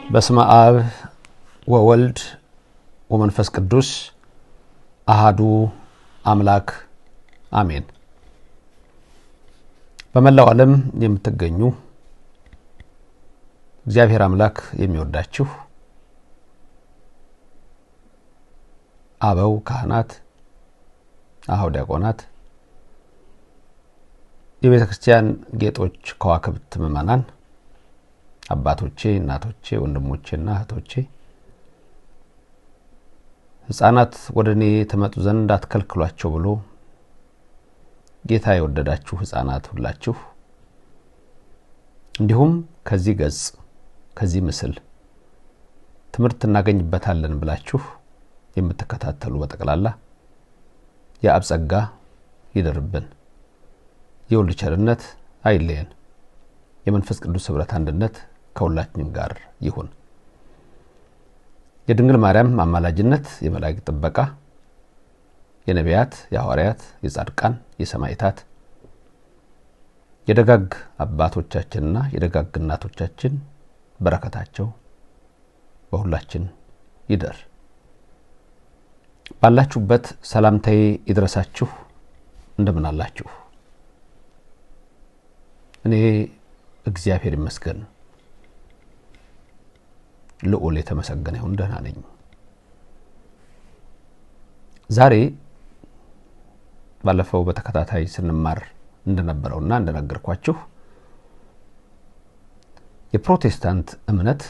በስመ አብ ወወልድ ወመንፈስ ቅዱስ አሐዱ አምላክ አሜን። በመላው ዓለም የምትገኙ እግዚአብሔር አምላክ የሚወዳችሁ አበው ካህናት፣ አኀው ዲያቆናት፣ የቤተ ክርስቲያን ጌጦች ከዋክብት ምእመናን፣ አባቶቼ፣ እናቶቼ፣ ወንድሞቼና እህቶቼ፣ ሕፃናት ወደኔ ተመጡ ዘንድ አትከልክሏቸው ብሎ ጌታ የወደዳችሁ ሕፃናት ሁላችሁ እንዲሁም ከዚህ ገጽ ከዚህ ምስል ትምህርት እናገኝበታለን ብላችሁ የምትከታተሉ በጠቅላላ የአብ ጸጋ ይደርብን፣ የወልድ ቸርነት አይለየን፣ የመንፈስ ቅዱስ ኅብረት አንድነት ከሁላችን ጋር ይሁን። የድንግል ማርያም አማላጅነት፣ የመላእክት ጥበቃ፣ የነቢያት፣ የሐዋርያት፣ የጻድቃን፣ የሰማዕታት፣ የደጋግ አባቶቻችንና የደጋግ እናቶቻችን በረከታቸው በሁላችን ይደር። ባላችሁበት ሰላምታዬ ይድረሳችሁ። እንደምን አላችሁ? እኔ እግዚአብሔር ይመስገን ልዑል የተመሰገነ ይሁን ደህና ነኝ። ዛሬ ባለፈው በተከታታይ ስንማር እንደነበረውና እንደነገርኳችሁ የፕሮቴስታንት እምነት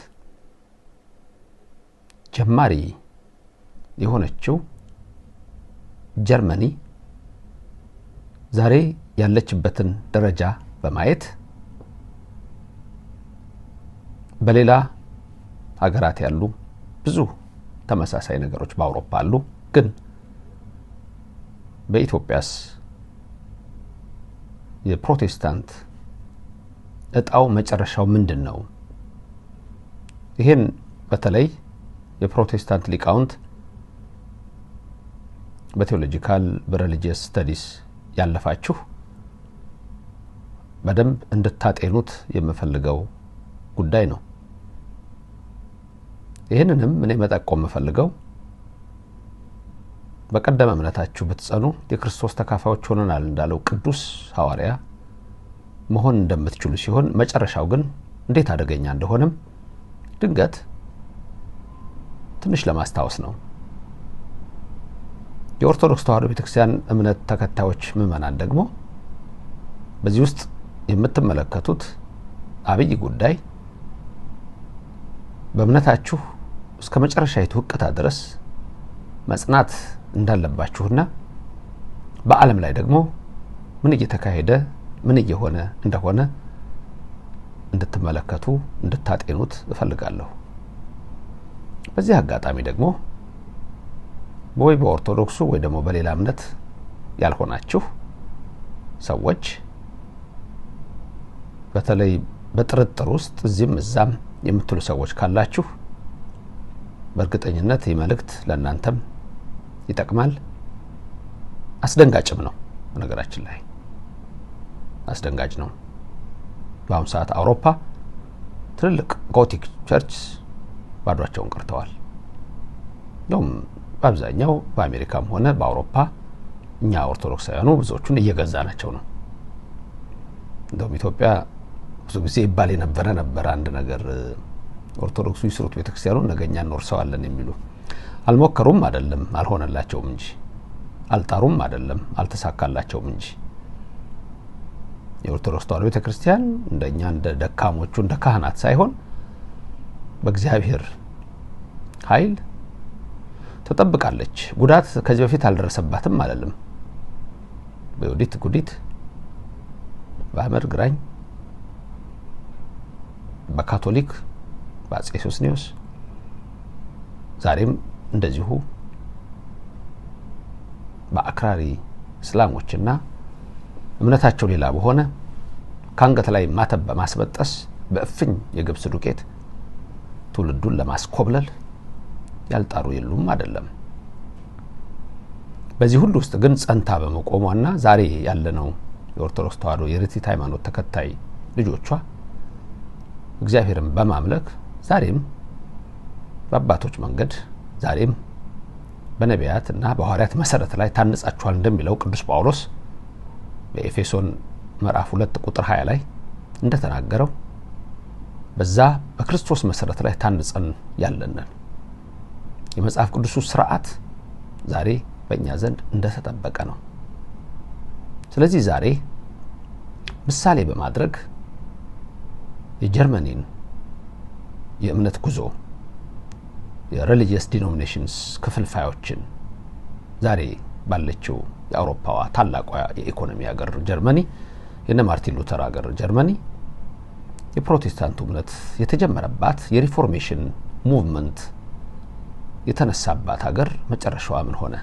ጀማሪ የሆነችው ጀርመኒ ዛሬ ያለችበትን ደረጃ በማየት በሌላ ሀገራት ያሉ ብዙ ተመሳሳይ ነገሮች በአውሮፓ አሉ። ግን በኢትዮጵያስ የፕሮቴስታንት እጣው መጨረሻው ምንድነው? ይሄን በተለይ የፕሮቴስታንት ሊቃውንት በቴዎሎጂካል በሪሊጂየስ ስተዲስ ያለፋችሁ በደንብ እንድታጤኑት የምፈልገው ጉዳይ ነው። ይሄንንም እኔ መጠቆም የምፈልገው በቀደመ እምነታችሁ ብትጸኑ የክርስቶስ ተካፋዮች ሆነናል እንዳለው ቅዱስ ሐዋርያ መሆን እንደምትችሉ ሲሆን መጨረሻው ግን እንዴት አደገኛ እንደሆነም ድንገት ትንሽ ለማስታወስ ነው። የኦርቶዶክስ ተዋሕዶ ቤተክርስቲያን እምነት ተከታዮች ምእመናን ደግሞ በዚህ ውስጥ የምትመለከቱት አብይ ጉዳይ በእምነታችሁ እስከ መጨረሻይቱ ሕቅታ ድረስ መጽናት እንዳለባችሁና በዓለም ላይ ደግሞ ምን እየተካሄደ ምን እየሆነ እንደሆነ እንድትመለከቱ እንድታጤኑት እፈልጋለሁ። በዚህ አጋጣሚ ደግሞ ወይ በኦርቶዶክሱ ወይ ደግሞ በሌላ እምነት ያልሆናችሁ ሰዎች በተለይ በጥርጥር ውስጥ እዚህም እዛም የምትሉ ሰዎች ካላችሁ በእርግጠኝነት ይህ መልእክት ለእናንተም ይጠቅማል። አስደንጋጭም ነው። በነገራችን ላይ አስደንጋጭ ነው። በአሁኑ ሰዓት አውሮፓ ትልልቅ ጎቲክ ቸርች ባዷቸውን ቀርተዋል። እንደውም በአብዛኛው በአሜሪካም ሆነ በአውሮፓ እኛ ኦርቶዶክሳውያኑ ብዙዎቹን እየገዛናቸው ነው። እንደውም ኢትዮጵያ ብዙ ጊዜ ይባል የነበረ አንድ ነገር ኦርቶዶክሱ ይስሩት ቤተክርስቲያኑ ነገኛ እንወርሰዋለን የሚሉ አልሞከሩም አይደለም አልሆነላቸውም እንጂ አልጣሩም አይደለም አልተሳካላቸውም እንጂ የኦርቶዶክስ ተዋሕዶ ቤተክርስቲያን እንደኛ እንደ ደካሞቹ እንደ ካህናት ሳይሆን በእግዚአብሔር ኃይል ተጠብቃለች። ጉዳት ከዚህ በፊት አልደረሰባትም አይደለም። በዮዲት ጉዲት፣ በአመድ ግራኝ፣ በካቶሊክ በአፄ ሶስኒዮስ ዛሬም እንደዚሁ በአክራሪ እስላሞችና እምነታቸው ሌላ በሆነ ካንገት ላይ ማተብ በማስበጠስ በእፍኝ የገብስ ዱቄት ትውልዱን ለማስኮብለል ያልጣሩ የሉም አይደለም። በዚህ ሁሉ ውስጥ ግን ጸንታ በመቆሟና ዛሬ ያለነው የኦርቶዶክስ ተዋሕዶ የርቲት ሃይማኖት ተከታይ ልጆቿ እግዚአብሔርን በማምለክ ዛሬም በአባቶች መንገድ ዛሬም በነቢያትና በሐዋርያት መሰረት ላይ ታንጻችኋል እንደሚለው ቅዱስ ጳውሎስ በኤፌሶን ምዕራፍ 2 ቁጥር 20 ላይ እንደተናገረው በዛ በክርስቶስ መሰረት ላይ ታንጸን ያለንን የመጽሐፍ ቅዱስ ሥርዓት ዛሬ በእኛ ዘንድ እንደተጠበቀ ነው። ስለዚህ ዛሬ ምሳሌ በማድረግ የጀርመኒን የእምነት ጉዞ የሪሊጂየስ ዲኖሚኔሽንስ ክፍልፋዮችን ዛሬ ባለችው የአውሮፓዋ ታላቋ የኢኮኖሚ ሀገር ጀርመኒ የነ ማርቲን ሉተር ሀገር ጀርመኒ የፕሮቴስታንቱ እምነት የተጀመረባት የሪፎርሜሽን ሙቭመንት የተነሳባት ሀገር መጨረሻዋ ምን ሆነ?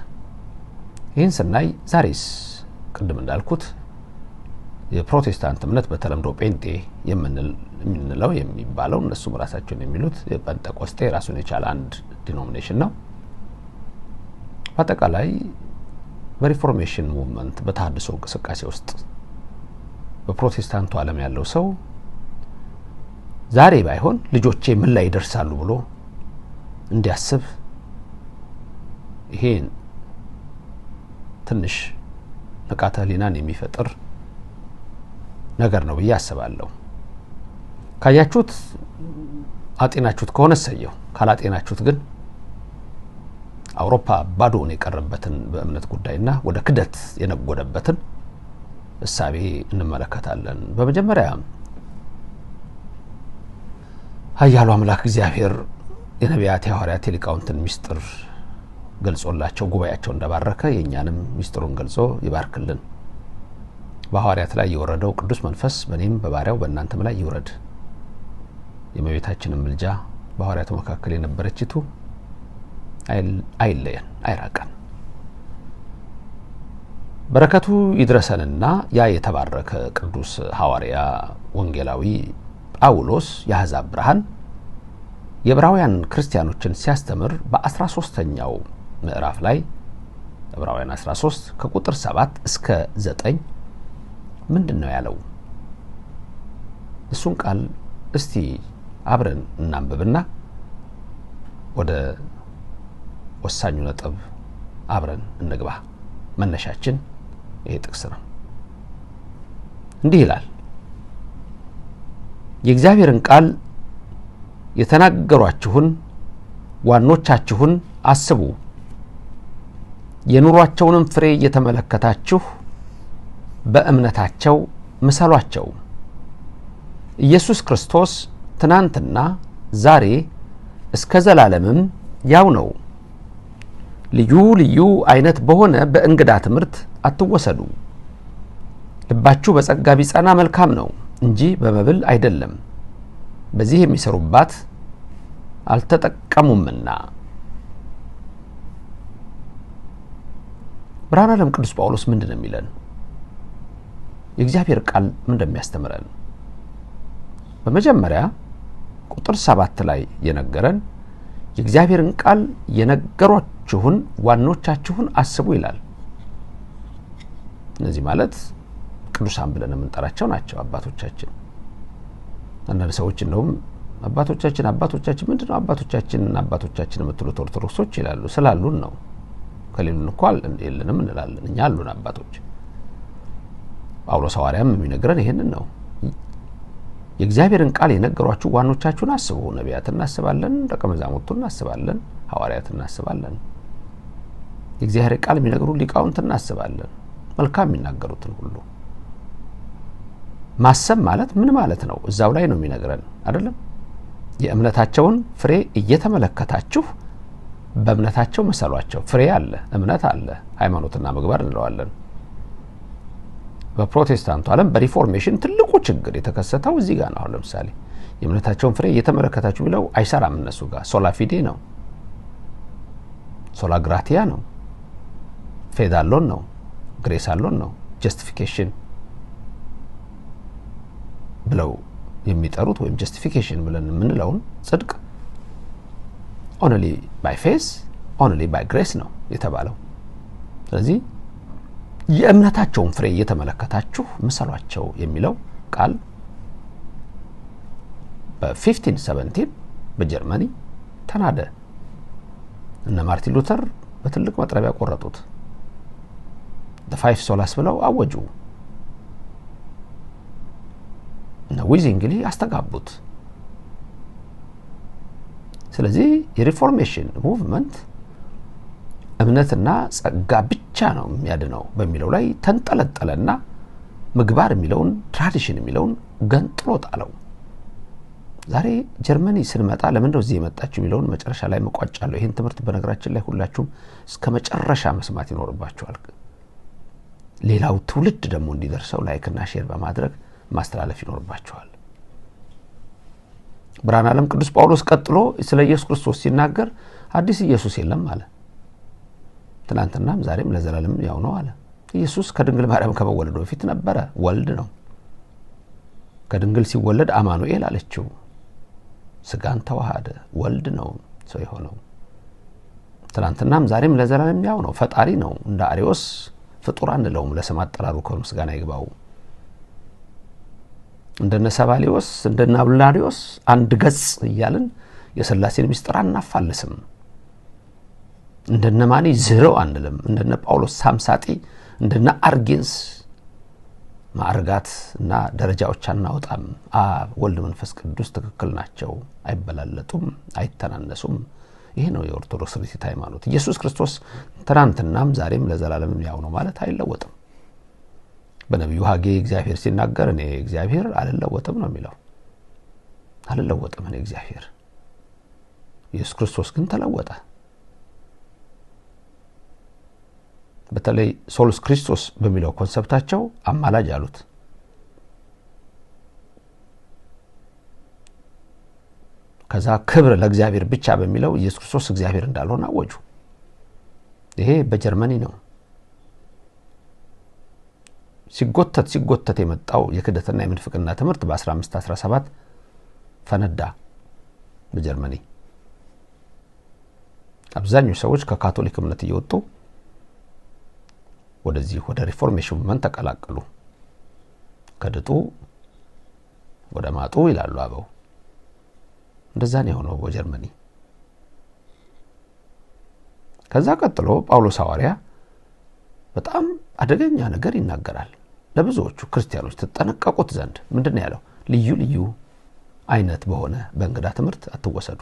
ይህን ስናይ ዛሬስ ቅድም እንዳልኩት የፕሮቴስታንት እምነት በተለምዶ ጴንጤ የምንለው የሚባለው እነሱም ራሳቸውን የሚሉት የጴንጤቆስጤ ራሱን የቻለ አንድ ዲኖሚኔሽን ነው። በአጠቃላይ በሪፎርሜሽን ሙቭመንት በተሐድሶ እንቅስቃሴ ውስጥ በፕሮቴስታንቱ ዓለም ያለው ሰው ዛሬ ባይሆን ልጆቼ ምን ላይ ይደርሳሉ ብሎ እንዲያስብ ይሄን ትንሽ ንቃተ ህሊናን የሚፈጥር ነገር ነው ብዬ አስባለሁ። ካያችሁት አጤናችሁት ከሆነ ሰየው፣ ካላጤናችሁት ግን አውሮፓ ባዶውን የቀረበትን በእምነት ጉዳይና ወደ ክደት የነጎደበትን እሳቤ እንመለከታለን። በመጀመሪያ ኃያሉ አምላክ እግዚአብሔር የነቢያት የሐዋርያት የሊቃውንትን ምስጢር ገልጾላቸው ጉባኤያቸው እንደባረከ የኛንም ምስጢሩን ገልጾ ይባርክልን። በሐዋርያት ላይ የወረደው ቅዱስ መንፈስ በእኔም በባሪያው በእናንተም ላይ ይውረድ። የእመቤታችንን ምልጃ በሐዋርያቱ መካከል የነበረችቱ አይለየን፣ አይራቀን። በረከቱ ይድረሰንና ያ የተባረከ ቅዱስ ሐዋርያ ወንጌላዊ ጳውሎስ የአሕዛብ ብርሃን የዕብራውያን ክርስቲያኖችን ሲያስተምር በ13ኛው ምዕራፍ ላይ ዕብራውያን 13 ከቁጥር 7 እስከ 9 ምንድነው ያለው? እሱን ቃል እስቲ አብረን እናንብብና ወደ ወሳኙ ነጥብ አብረን እንግባ። መነሻችን ይሄ ጥቅስ ነው። እንዲህ ይላል፣ የእግዚአብሔርን ቃል የተናገሯችሁን ዋኖቻችሁን አስቡ፣ የኑሯቸውንም ፍሬ እየተመለከታችሁ በእምነታቸው ምሰሏቸው። ኢየሱስ ክርስቶስ ትናንትና ዛሬ እስከ ዘላለምም ያው ነው። ልዩ ልዩ አይነት በሆነ በእንግዳ ትምህርት አትወሰዱ። ልባችሁ በጸጋ ቢጸና መልካም ነው እንጂ በመብል አይደለም፣ በዚህ የሚሰሩባት አልተጠቀሙምና። ብርሃነ ዓለም ቅዱስ ጳውሎስ ምንድነው የሚለን? የእግዚአብሔር ቃል ምን እንደሚያስተምረን በመጀመሪያ ቁጥር 7 ላይ የነገረን የእግዚአብሔርን ቃል የነገሯችሁን ዋኖቻችሁን አስቡ ይላል። እነዚህ ማለት ቅዱሳን ብለን የምንጠራቸው ናቸው፣ አባቶቻችን። አንዳንድ ሰዎች እንደውም አባቶቻችን ምንድነው አባቶቻችን የምትሉት ኦርቶዶክሶች ይላሉ። ስላሉን ነው፣ ከሌሉን እኮ የለንም እንላለን። እኛ አሉን አባቶች። ጳውሎስ ሐዋርያም የሚነግረን ይሄንን ነው። የእግዚአብሔርን ቃል የነገሯችሁ ዋኖቻችሁን አስቡ። ነቢያትን እናስባለን፣ ደቀ መዛሙርቱን እናስባለን፣ ሐዋርያትን እናስባለን። የእግዚአብሔር ቃል የሚነግሩ ሊቃውንትን እናስባለን፣ መልካም የሚናገሩትን ሁሉ። ማሰብ ማለት ምን ማለት ነው? እዛው ላይ ነው የሚነግረን አይደለም? የእምነታቸውን ፍሬ እየተመለከታችሁ በእምነታቸው መሰሏቸው። ፍሬ አለ፣ እምነት አለ፣ ሃይማኖትና ምግባር እንለዋለን። በፕሮቴስታንቱ ዓለም በሪፎርሜሽን ትልቁ ችግር የተከሰተው እዚህ ጋር ነው። ለምሳሌ የእምነታቸውን ፍሬ እየተመለከታችሁ ቢለው አይሰራም። እነሱ ጋር ሶላ ፊዴ ነው፣ ሶላ ግራቲያ ነው፣ ፌድ አሎን ነው፣ ግሬስ አሎን ነው፣ ጀስቲፊኬሽን ብለው የሚጠሩት ወይም ጀስቲፊኬሽን ብለን የምንለውን ጽድቅ ኦንሊ ባይ ፌስ ኦንሊ ባይ ግሬስ ነው የተባለው። ስለዚህ የእምነታቸውን ፍሬ እየተመለከታችሁ ምሰሏቸው የሚለው ቃል በ1517 በጀርመኒ ተናደ። እነ ማርቲን ሉተር በትልቅ መጥረቢያ ቆረጡት። the five solas ብለው አወጁ። እነ ዊዚንግሊ አስተጋቡት። ስለዚህ የሪፎርሜሽን ሙቭመንት እምነትና ጸጋ ብቻ ነው የሚያድነው በሚለው ላይ ተንጠለጠለና ምግባር የሚለውን ትራዲሽን የሚለውን ገንጥሎ ጣለው። ዛሬ ጀርመኒ ስንመጣ ለምን ነው እዚህ የመጣችሁ የሚለውን መጨረሻ ላይ መቋጫለሁ። ይሄን ትምህርት በነገራችን ላይ ሁላችሁም እስከ መጨረሻ መስማት ይኖርባችኋል። ሌላው ትውልድ ደግሞ እንዲደርሰው ላይክና ሼር በማድረግ ማስተላለፍ ይኖርባችኋል። ብርሃነ ዓለም ቅዱስ ጳውሎስ ቀጥሎ ስለ ኢየሱስ ክርስቶስ ሲናገር አዲስ ኢየሱስ የለም አለ። ትናንትናም ዛሬም ለዘላለም ያው ነው አለ። ኢየሱስ ከድንግል ማርያም ከመወለዱ በፊት ነበረ፣ ወልድ ነው። ከድንግል ሲወለድ አማኑኤል አለችው፣ ስጋን ተዋሃደ፣ ወልድ ነው ሰው የሆነው። ትናንትናም ዛሬም ለዘላለም ያው ነው፣ ፈጣሪ ነው። እንደ አሪዮስ ፍጡር አንለውም፣ ለስም አጠራሩ ከምስጋና ይግባው። እንደነ ሰባሊዮስ እንደነ አብላሪዮስ አንድ ገጽ እያልን የሥላሴን ምስጢር አናፋልስም። እንደነ ማኒ ዝረው አንልም። እንደነ ጳውሎስ ሳምሳጢ እንደነ አርጌንስ ማዕርጋት እና ደረጃዎች አናወጣም። አብ ወልድ መንፈስ ቅዱስ ትክክል ናቸው፣ አይበላለጡም፣ አይተናነሱም። ይሄ ነው የኦርቶዶክስ ሪት ሃይማኖት። ኢየሱስ ክርስቶስ ትናንትናም ዛሬም ለዘላለም ያው ነው ማለት አይለወጥም። በነቢዩ ሐጌ እግዚአብሔር ሲናገር እኔ እግዚአብሔር አልለወጥም ነው የሚለው። አልለወጥም እኔ እግዚአብሔር። ኢየሱስ ክርስቶስ ግን ተለወጠ። በተለይ ሶሉስ ክርስቶስ በሚለው ኮንሰፕታቸው አማላጅ አሉት። ከዛ ክብር ለእግዚአብሔር ብቻ በሚለው ኢየሱስ ክርስቶስ እግዚአብሔር እንዳልሆነ አወጁ። ይሄ በጀርመኒ ነው። ሲጎተት የመጣው የክደትና የምንፍቅና ትምህርት በ1517 ፈነዳ በጀርመኒ። አብዛኞቹ ሰዎች ከካቶሊክ እምነት እየወጡ ወደዚህ ወደ ሪፎርሜሽን ሙቭመንት ተቀላቀሉ። ከድጡ ወደ ማጡ ይላሉ አበው። እንደዛ ነው የሆነው በጀርመኒ። ከዛ ቀጥሎ ጳውሎስ ሐዋርያ በጣም አደገኛ ነገር ይናገራል ለብዙዎቹ ክርስቲያኖች ተጠነቀቁት ዘንድ። ምንድነው ያለው? ልዩ ልዩ አይነት በሆነ በእንግዳ ትምህርት አትወሰዱ።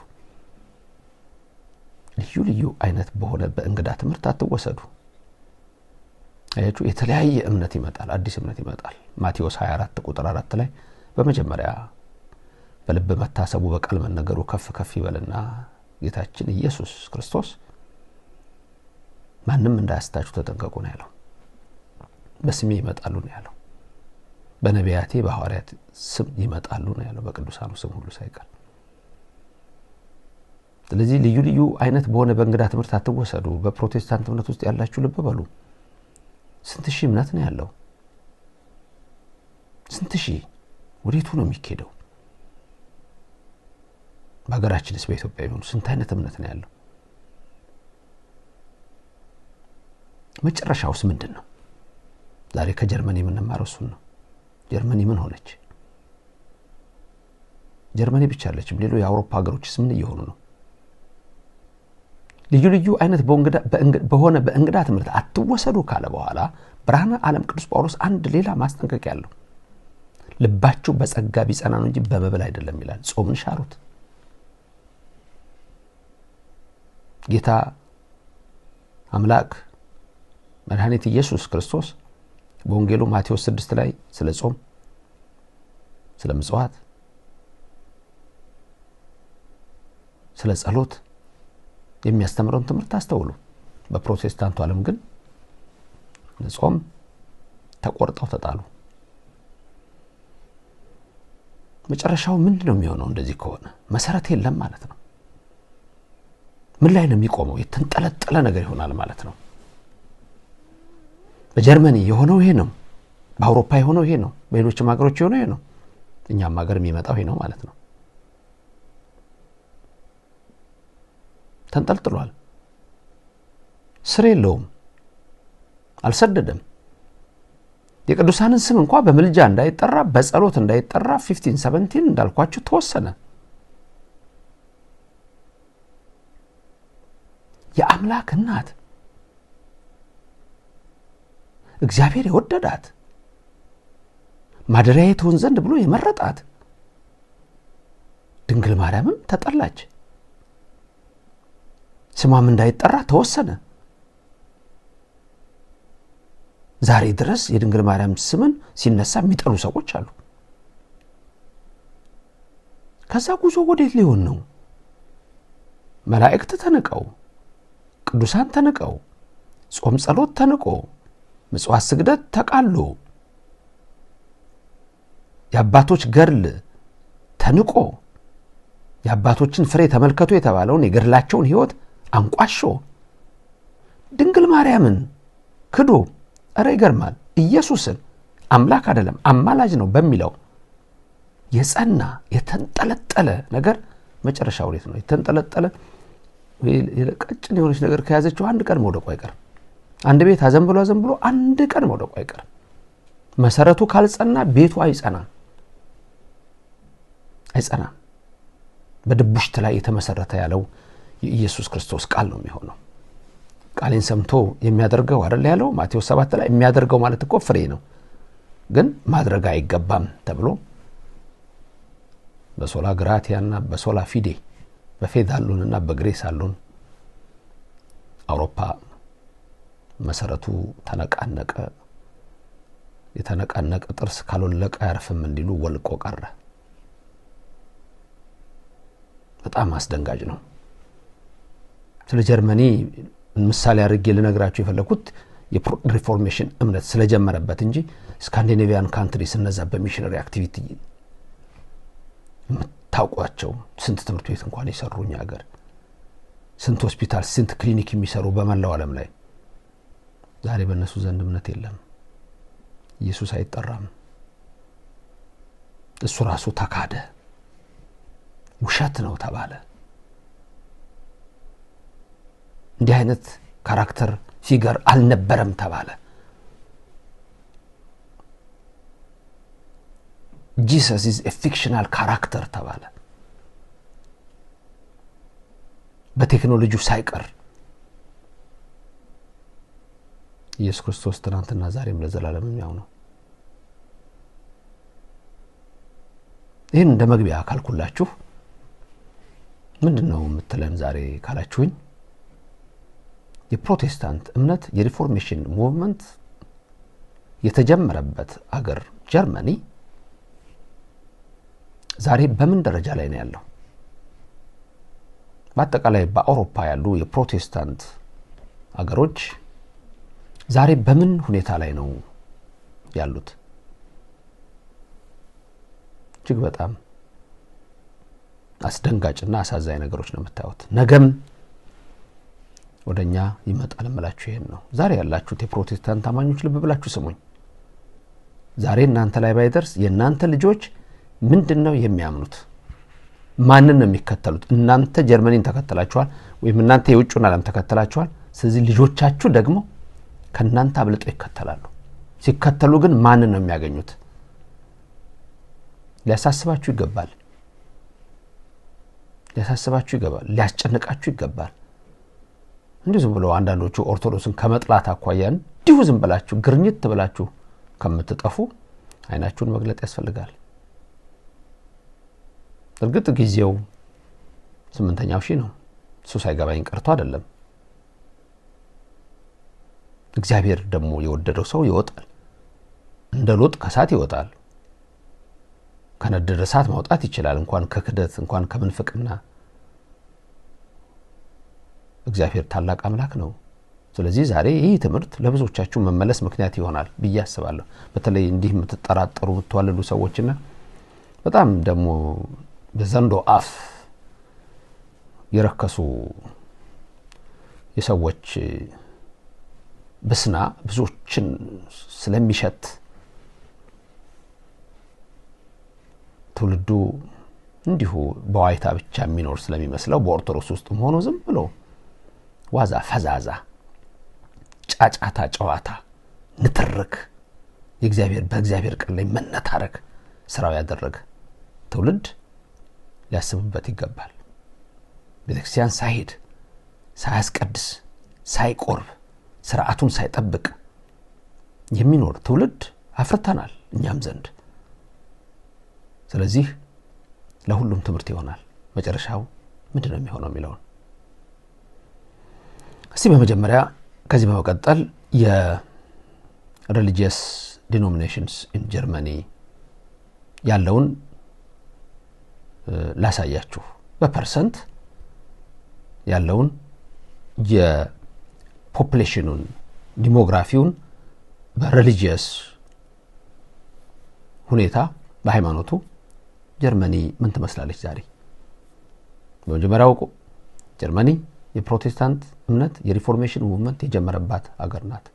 ልዩ ልዩ አይነት በሆነ በእንግዳ ትምህርት አትወሰዱ። አያችሁ፣ የተለያየ እምነት ይመጣል፣ አዲስ እምነት ይመጣል። ማቴዎስ 24 ቁጥር 4 ላይ በመጀመሪያ በልብ መታሰቡ በቃል መነገሩ ከፍ ከፍ ይበልና ጌታችን ኢየሱስ ክርስቶስ ማንም እንዳያስታችሁ ተጠንቀቁ ነው ያለው። በስሜ ይመጣሉ ነው ያለው። በነቢያቴ በሐዋርያት ስም ይመጣሉ ነው ያለው፣ በቅዱሳኑ ስም ሁሉ ሳይቀር። ስለዚህ ልዩ ልዩ አይነት በሆነ በእንግዳ ትምህርት አትወሰዱ። በፕሮቴስታንት እምነት ውስጥ ያላችሁ ልብ በሉ። ስንት ሺህ እምነት ነው ያለው? ስንት ሺህ? ወዴቱ ነው የሚኬደው? በሀገራችንስ በኢትዮጵያ ቢሆን ስንት አይነት እምነት ነው ያለው? መጨረሻውስ ምንድን ነው? ዛሬ ከጀርመኒ የምንማረው እሱን ነው። ጀርመኒ ምን ሆነች? ጀርመኒ ብቻ አለችም፣ ሌሎች የአውሮፓ ሀገሮችስ ምን እየሆኑ ነው? ልዩ ልዩ አይነት በሆነ በእንግዳ ትምህርት አትወሰዱ ካለ በኋላ ብርሃነ ዓለም ቅዱስ ጳውሎስ አንድ ሌላ ማስጠንቀቂያ ያለው፣ ልባችሁ በጸጋ ቢጸና ነው እንጂ በመብል አይደለም ይላል። ጾምን ሻሩት። ጌታ አምላክ መድኃኒት ኢየሱስ ክርስቶስ በወንጌሉ ማቴዎስ 6 ላይ ስለ ጾም፣ ስለ ምጽዋት፣ ስለ ጸሎት የሚያስተምረውን ትምህርት አስተውሉ። በፕሮቴስታንቱ ዓለም ግን ጾም ተቆርጠው ተጣሉ። መጨረሻው ምንድነው የሚሆነው? እንደዚህ ከሆነ መሰረት የለም ማለት ነው። ምን ላይ ነው የሚቆመው? የተንጠለጠለ ነገር ይሆናል ማለት ነው። በጀርመኒ የሆነው ይሄ ነው። በአውሮፓ የሆነው ይሄ ነው። በሌሎችም ሀገሮች የሆነው ይሄ ነው። እኛም ሀገር የሚመጣው ይሄ ነው ማለት ነው። ተንጠልጥሏል። ስር የለውም፣ አልሰደደም። የቅዱሳንን ስም እንኳን በምልጃ እንዳይጠራ በጸሎት እንዳይጠራ 1517 እንዳልኳችሁ ተወሰነ። የአምላክ እናት እግዚአብሔር የወደዳት ማደሪያዬ ትሆን ዘንድ ብሎ የመረጣት ድንግል ማርያምም ተጠላች። ስሟም እንዳይጠራ ተወሰነ። ዛሬ ድረስ የድንግል ማርያም ስምን ሲነሳ የሚጠሉ ሰዎች አሉ። ከዛ ጉዞ ወዴት ሊሆን ነው? መላእክት ተንቀው፣ ቅዱሳን ተንቀው፣ ጾም ጸሎት ተንቆ፣ ምጽዋት ስግደት ተቃሎ፣ የአባቶች ገድል ተንቆ፣ የአባቶችን ፍሬ ተመልከቱ የተባለውን የገድላቸውን ሕይወት አንቋሾ ድንግል ማርያምን ክዶ አረ ይገርማል። ኢየሱስን አምላክ አይደለም አማላጅ ነው በሚለው የጸና የተንጠለጠለ ነገር መጨረሻው ወዴት ነው? የተንጠለጠለ ቀጭን የሆነች ነገር ከያዘችው አንድ ቀን መውደቁ አይቀርም። አንድ ቤት አዘንብሎ አንድ ቀን መውደቁ አይቀርም። መሰረቱ ካልጸና ቤቱ አይጸናም። በድቡሽት ላይ የተመሰረተ ያለው የኢየሱስ ክርስቶስ ቃል ነው የሚሆነው። ቃሌን ሰምቶ የሚያደርገው አይደል ያለው ማቴዎስ 7 ላይ የሚያደርገው ማለት እኮ ፍሬ ነው፣ ግን ማድረግ አይገባም ተብሎ በሶላ ግራቲያና በሶላ ፊዴ በፌዳሉንና በግሬስ አሉን አውሮፓ መሰረቱ ተነቃነቀ። የተነቃነቀ ጥርስ ካልወለቀ አያርፍም እንዲሉ ወልቆ ቀረ። በጣም አስደንጋጭ ነው። ስለ ጀርመኒ ምሳሌ አድርጌ ልነግራችሁ የፈለኩት የሪፎርሜሽን እምነት ስለጀመረበት እንጂ ስካንዲኔቪያን ካንትሪስ እነዛ በሚሽነሪ አክቲቪቲ ታውቋቸው ስንት ትምህርት ቤት እንኳን ይሰሩኛ ሀገር ስንት ሆስፒታል ስንት ክሊኒክ የሚሰሩ በመላው ዓለም ላይ ዛሬ በእነሱ ዘንድ እምነት የለም። ኢየሱስ አይጠራም። እሱ ራሱ ተካደ፣ ውሸት ነው ተባለ። እንዲህ አይነት ካራክተር ፊገር አልነበረም ተባለ። Jesus is a fictional character ተባለ። በቴክኖሎጂው ሳይቀር ኢየሱስ ክርስቶስ ትናንትና ዛሬም ለዘላለም ያው ነው። ይሄን እንደ መግቢያ ካልኩላችሁ ምንድነው የምትለን ዛሬ ካላችሁኝ የፕሮቴስታንት እምነት የሪፎርሜሽን ሙቭመንት የተጀመረበት አገር ጀርመኒ ዛሬ በምን ደረጃ ላይ ነው ያለው? በአጠቃላይ በአውሮፓ ያሉ የፕሮቴስታንት አገሮች ዛሬ በምን ሁኔታ ላይ ነው ያሉት? እጅግ በጣም አስደንጋጭና አሳዛኝ ነገሮች ነው የምታዩት። ነገም ወደኛ ይመጣል ማለት ይሄን ነው። ዛሬ ያላችሁት የፕሮቴስታንት አማኞች ልብ ብላችሁ ስሙኝ። ዛሬ እናንተ ላይ ባይደርስ የእናንተ ልጆች ምንድነው የሚያምኑት? ማንን ነው የሚከተሉት? እናንተ ጀርመኒን ተከተላችኋል ወይም እናንተ የውጭውን ዓለም ተከተላችኋል። ስለዚህ ልጆቻችሁ ደግሞ ከናንተ አብልጠው ይከተላሉ። ሲከተሉ ግን ማንን ነው የሚያገኙት? ሊያሳስባችሁ ይገባል። ሊያስጨንቃችሁ ይገባል። እንዲሁ ዝም ብለው አንዳንዶቹ ኦርቶዶክስን ከመጥላት አኳያ እንዲሁ ዝም ብላችሁ ግርኝት ብላችሁ ከምትጠፉ አይናችሁን መግለጥ ያስፈልጋል። እርግጥ ጊዜው 8ኛው ሺህ ነው። እሱ ሳይገባኝ ቀርቶ አይደለም። እግዚአብሔር ደግሞ የወደደው ሰው ይወጣል። እንደ ሎጥ ከሳት ይወጣል። ከነደደ እሳት ማውጣት ይችላል። እንኳን ከክደት እንኳን ከምንፍቅና እግዚአብሔር ታላቅ አምላክ ነው። ስለዚህ ዛሬ ይህ ትምህርት ለብዙዎቻችሁ መመለስ ምክንያት ይሆናል ብዬ አስባለሁ። በተለይ እንዲህ የምትጠራጠሩ የምትዋለሉ ሰዎችና በጣም ደግሞ በዘንዶ አፍ የረከሱ የሰዎች በስና ብዙዎችን ስለሚሸት ትውልዱ እንዲሁ በዋይታ ብቻ የሚኖር ስለሚመስለው በኦርቶዶክስ ውስጥ ሆኖ ዝም ብሎ ዋዛ ፈዛዛ ጫጫታ ጨዋታ ንትርክ በእግዚአብሔር ቃል ላይ መነታረክ ስራው ያደረገ ትውልድ ሊያስብበት ይገባል። ቤተክርስቲያን ሳይሄድ ሳያስቀድስ ሳይቆርብ ስርዓቱን ሳይጠብቅ የሚኖር ትውልድ አፍርተናል እኛም ዘንድ። ስለዚህ ለሁሉም ትምህርት ይሆናል መጨረሻው ምንድነው የሚሆነው የሚለው። እስቲ በመጀመሪያ ከዚህ በመቀጠል የሪሊጂየስ ዲኖሚኔሽንስ ኢን ጀርመኒ ያለውን ላሳያችሁ። በፐርሰንት ያለውን የፖፑሌሽኑን ዲሞግራፊውን በሪሊጂየስ ሁኔታ በሃይማኖቱ ጀርመኒ ምን ትመስላለች ዛሬ? በመጀመሪያው ጀርመኒ የፕሮቴስታንት እምነት የሪፎርሜሽን ሙቭመንት የጀመረባት ሀገር ናት።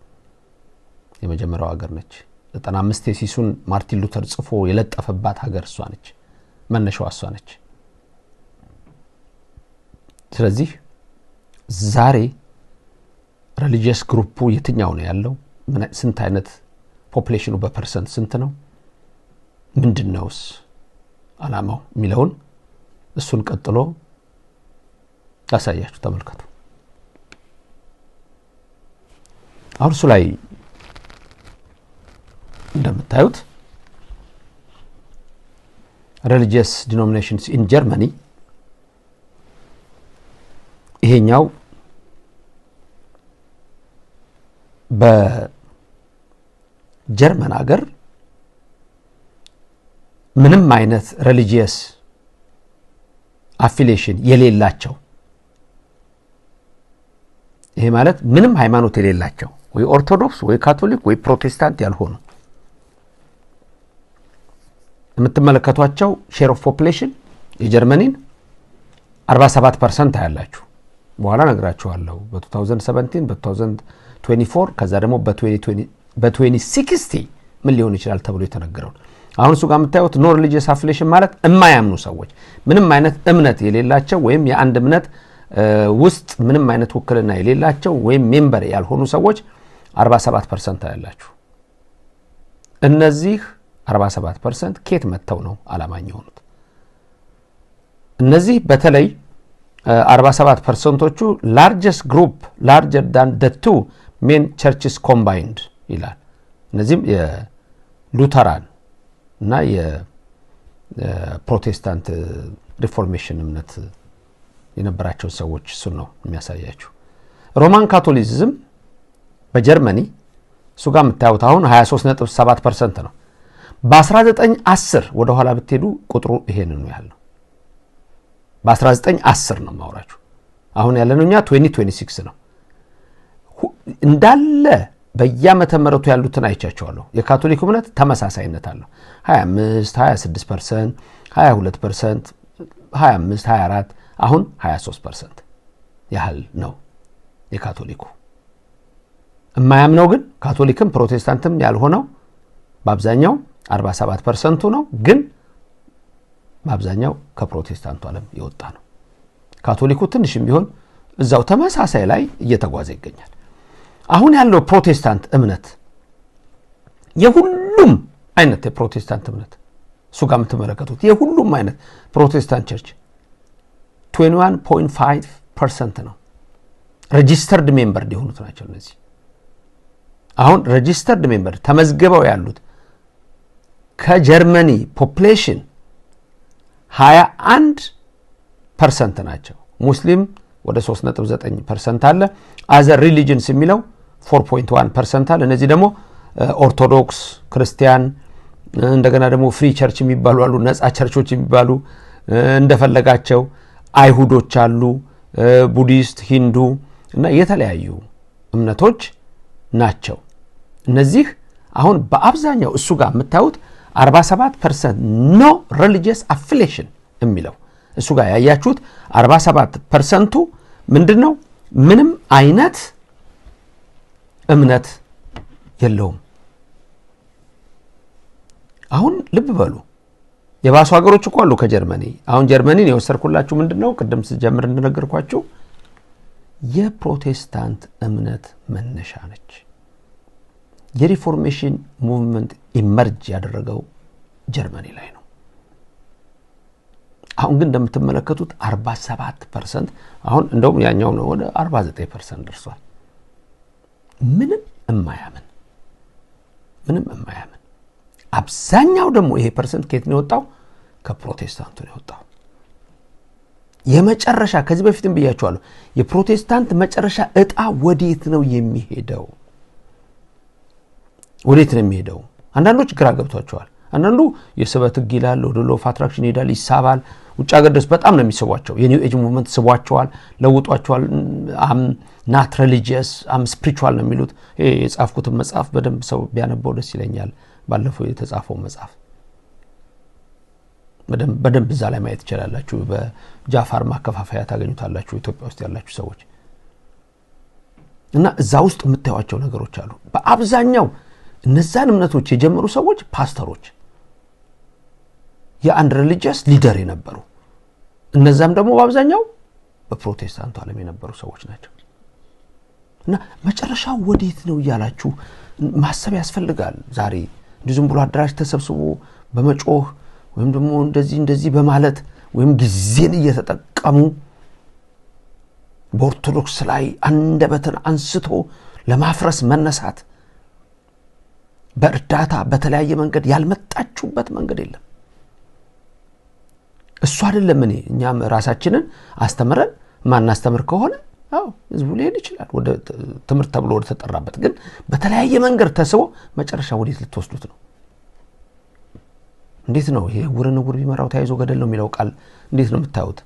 የመጀመሪያው ሀገር ነች። 95 ቴሲሱን ማርቲን ሉተር ጽፎ የለጠፈባት ሀገር እሷ ነች። መነሻዋ እሷ ነች። ስለዚህ ዛሬ ሪሊጂየስ ግሩፑ የትኛው ነው ያለው? ስንት አይነት ፖፑሌሽኑ በፐርሰንት ስንት ነው? ምንድነውስ አላማው የሚለውን እሱን ቀጥሎ ያሳያችሁ። ተመልከቱ። አሁን እሱ ላይ እንደምታዩት religious denominations in Germany ይሄኛው በጀርመን ሀገር ምንም አይነት religious affiliation የሌላቸው ይሄ ማለት ምንም ሃይማኖት የሌላቸው ወይ ኦርቶዶክስ ወይ ካቶሊክ ወይ ፕሮቴስታንት ያልሆኑ የምትመለከቷቸው ሼር ኦፍ ፖፑሌሽን የጀርመኒን 47% ያላችሁ በኋላ ነግራችኋለሁ። በ2017 በ2024 ከዛ ደግሞ በ2060 ምን ሊሆን ይችላል ተብሎ የተነገረው። አሁን እሱ ጋር የምታዩት ኖ ሪሊጂየስ አፊሊዬሽን ማለት የማያምኑ ሰዎች ምንም አይነት እምነት የሌላቸው ወይም የአንድ እምነት ውስጥ ምንም አይነት ውክልና የሌላቸው ወይም ሜምበር ያልሆኑ ሰዎች 47% ያላችሁ። እነዚህ 47% ከየት መተው ነው አላማኝ ሆኑት? እነዚህ በተለይ 47%ዎቹ largest group larger than the two main churches combined ይላል። እነዚህም የሉተራን እና የፕሮቴስታንት ሪፎርሜሽን እምነት የነበራቸው ሰዎች እሱ ነው የሚያሳያችሁ። ሮማን ካቶሊሲዝም በጀርመኒ እሱ ጋር የምታዩት አሁን 23.7% ነው። በ1910 ወደ ኋላ ብትሄዱ ቁጥሩ ይሄን ነው ያለው። በ1910 ነው ማውራችሁ። አሁን ያለነው እኛ 2026 ነው። እንዳለ በየዓመተ ምህረቱ ያሉትን አይቻቸዋለሁ። የካቶሊክ እምነት ተመሳሳይነት አለው። 25 26% 22% 25 24 አሁን 23% ያህል ነው የካቶሊኩ። የማያምነው ግን ካቶሊክም ፕሮቴስታንትም ያልሆነው በአብዛኛው 47% ነው። ግን በአብዛኛው ከፕሮቴስታንቱ ዓለም የወጣ ነው። ካቶሊኩ ትንሽም ቢሆን እዛው ተመሳሳይ ላይ እየተጓዘ ይገኛል። አሁን ያለው ፕሮቴስታንት እምነት የሁሉም አይነት የፕሮቴስታንት እምነት እሱ ጋር የምትመለከቱት የሁሉም አይነት ፕሮቴስታንት ቸርች 21.5% ነው ሬጂስተርድ ሜምበር የሆኑት ናቸው። እነዚህ አሁን ሬጂስተርድ ሜምበር ተመዝግበው ያሉት ከጀርመኒ ፖፑሌሽን 21% ናቸው። ሙስሊም ወደ 3.9% አለ። አዘር ሪሊጂንስ የሚለው 4.1% አለ። እነዚህ ደግሞ ኦርቶዶክስ፣ ክርስቲያን፣ እንደገና ደግሞ ፍሪ ቸርች የሚባሉ አሉ፣ ነፃ ቸርቾች የሚባሉ እንደፈለጋቸው፣ አይሁዶች አሉ፣ ቡዲስት፣ ሂንዱ እና የተለያዩ እምነቶች ናቸው። እነዚህ አሁን በአብዛኛው እሱ ጋር የምታዩት 47% ኖ ሪሊጂየስ አፊሊዬሽን የሚለው እሱ ጋር ያያችሁት 47%ቱ ምንድነው? ምንም አይነት እምነት የለውም። አሁን ልብ በሉ የባሱ ሀገሮች እኮ አሉ ከጀርመኒ። አሁን ጀርመኒን የወሰድኩላችሁ ምንድነው ቅድም ስጀምር እንደነገርኳችሁ የፕሮቴስታንት እምነት መነሻ ነች። የሪፎርሜሽን ሙቭመንት ኢመርጅ ያደረገው ጀርመኒ ላይ ነው። አሁን ግን እንደምትመለከቱት 47% አሁን እንደውም ያኛው ነው ወደ 49% ደርሷል። ምንም የማያምን አብዛኛው ደግሞ ይሄ ፐርሰንት ከየት ነው የወጣው? ከፕሮቴስታንቱ ነው የወጣው። የመጨረሻ ከዚህ በፊትም ብያቸዋለሁ፣ የፕሮቴስታንት መጨረሻ እጣ ወዴት ነው የሚሄደው? አንዳንዶች ግራ ገብቷቸዋል። አንዳንዱ የስበት ሕግ ይላል፣ ወደ ሎው ኦፍ አትራክሽን ይሄዳል፣ ይሳባል። ውጭ ሀገር ድረስ በጣም ነው የሚስቧቸው። የኒው ኤጅ ሙቭመንት ስቧቸዋል፣ ለውጧቸዋል። ናት ሪሊጂየስ ስፒሪቹዋል ነው የሚሉት። የጻፍኩትን መጽሐፍ በደንብ ሰው ቢያነበው ደስ ይለኛል። ባለፈው የተጻፈው መጽሐፍ በደንብ እዛ ላይ ማየት ይችላላችሁ። በጃፋር ማከፋፈያ ታገኙታላችሁ ኢትዮጵያ ውስጥ ያላችሁ ሰዎች። እና እዛ ውስጥ የምታዩዋቸው ነገሮች አሉ። በአብዛኛው እነዛን እምነቶች የጀመሩ ሰዎች ፓስተሮች፣ የአንድ ሪሊጂየስ ሊደር የነበሩ፣ እነዛም ደግሞ በአብዛኛው በፕሮቴስታንቱ ዓለም የነበሩ ሰዎች ናቸው። እና መጨረሻው ወዴት ነው እያላችሁ ማሰብ ያስፈልጋል። ዛሬ ዝም ብሎ አዳራሽ ተሰብስቦ በመጮህ ወይም ደግሞ እንደዚህ በማለት ወይም ጊዜን እየተጠቀሙ በኦርቶዶክስ ላይ አንደበትን አንስቶ ለማፍረስ መነሳት፣ በእርዳታ በተለያየ መንገድ ያልመጣችሁበት መንገድ የለም። እሱ አይደለም። እኛም ራሳችንን አስተምረን ማናስተምር ከሆነ ህዝቡ ሊሄድ ይችላል ወደ ትምህርት ተብሎ ወደ ተጠራበት። ግን በተለያየ መንገድ ተስቦ መጨረሻ ወዴት ልትወስዱት ነው? እንዴት ነው ይሄ ዕውርን ዕውር ቢመራው ተያይዞ ገደል ነው የሚለው ቃል እንዴት ነው የምታዩት?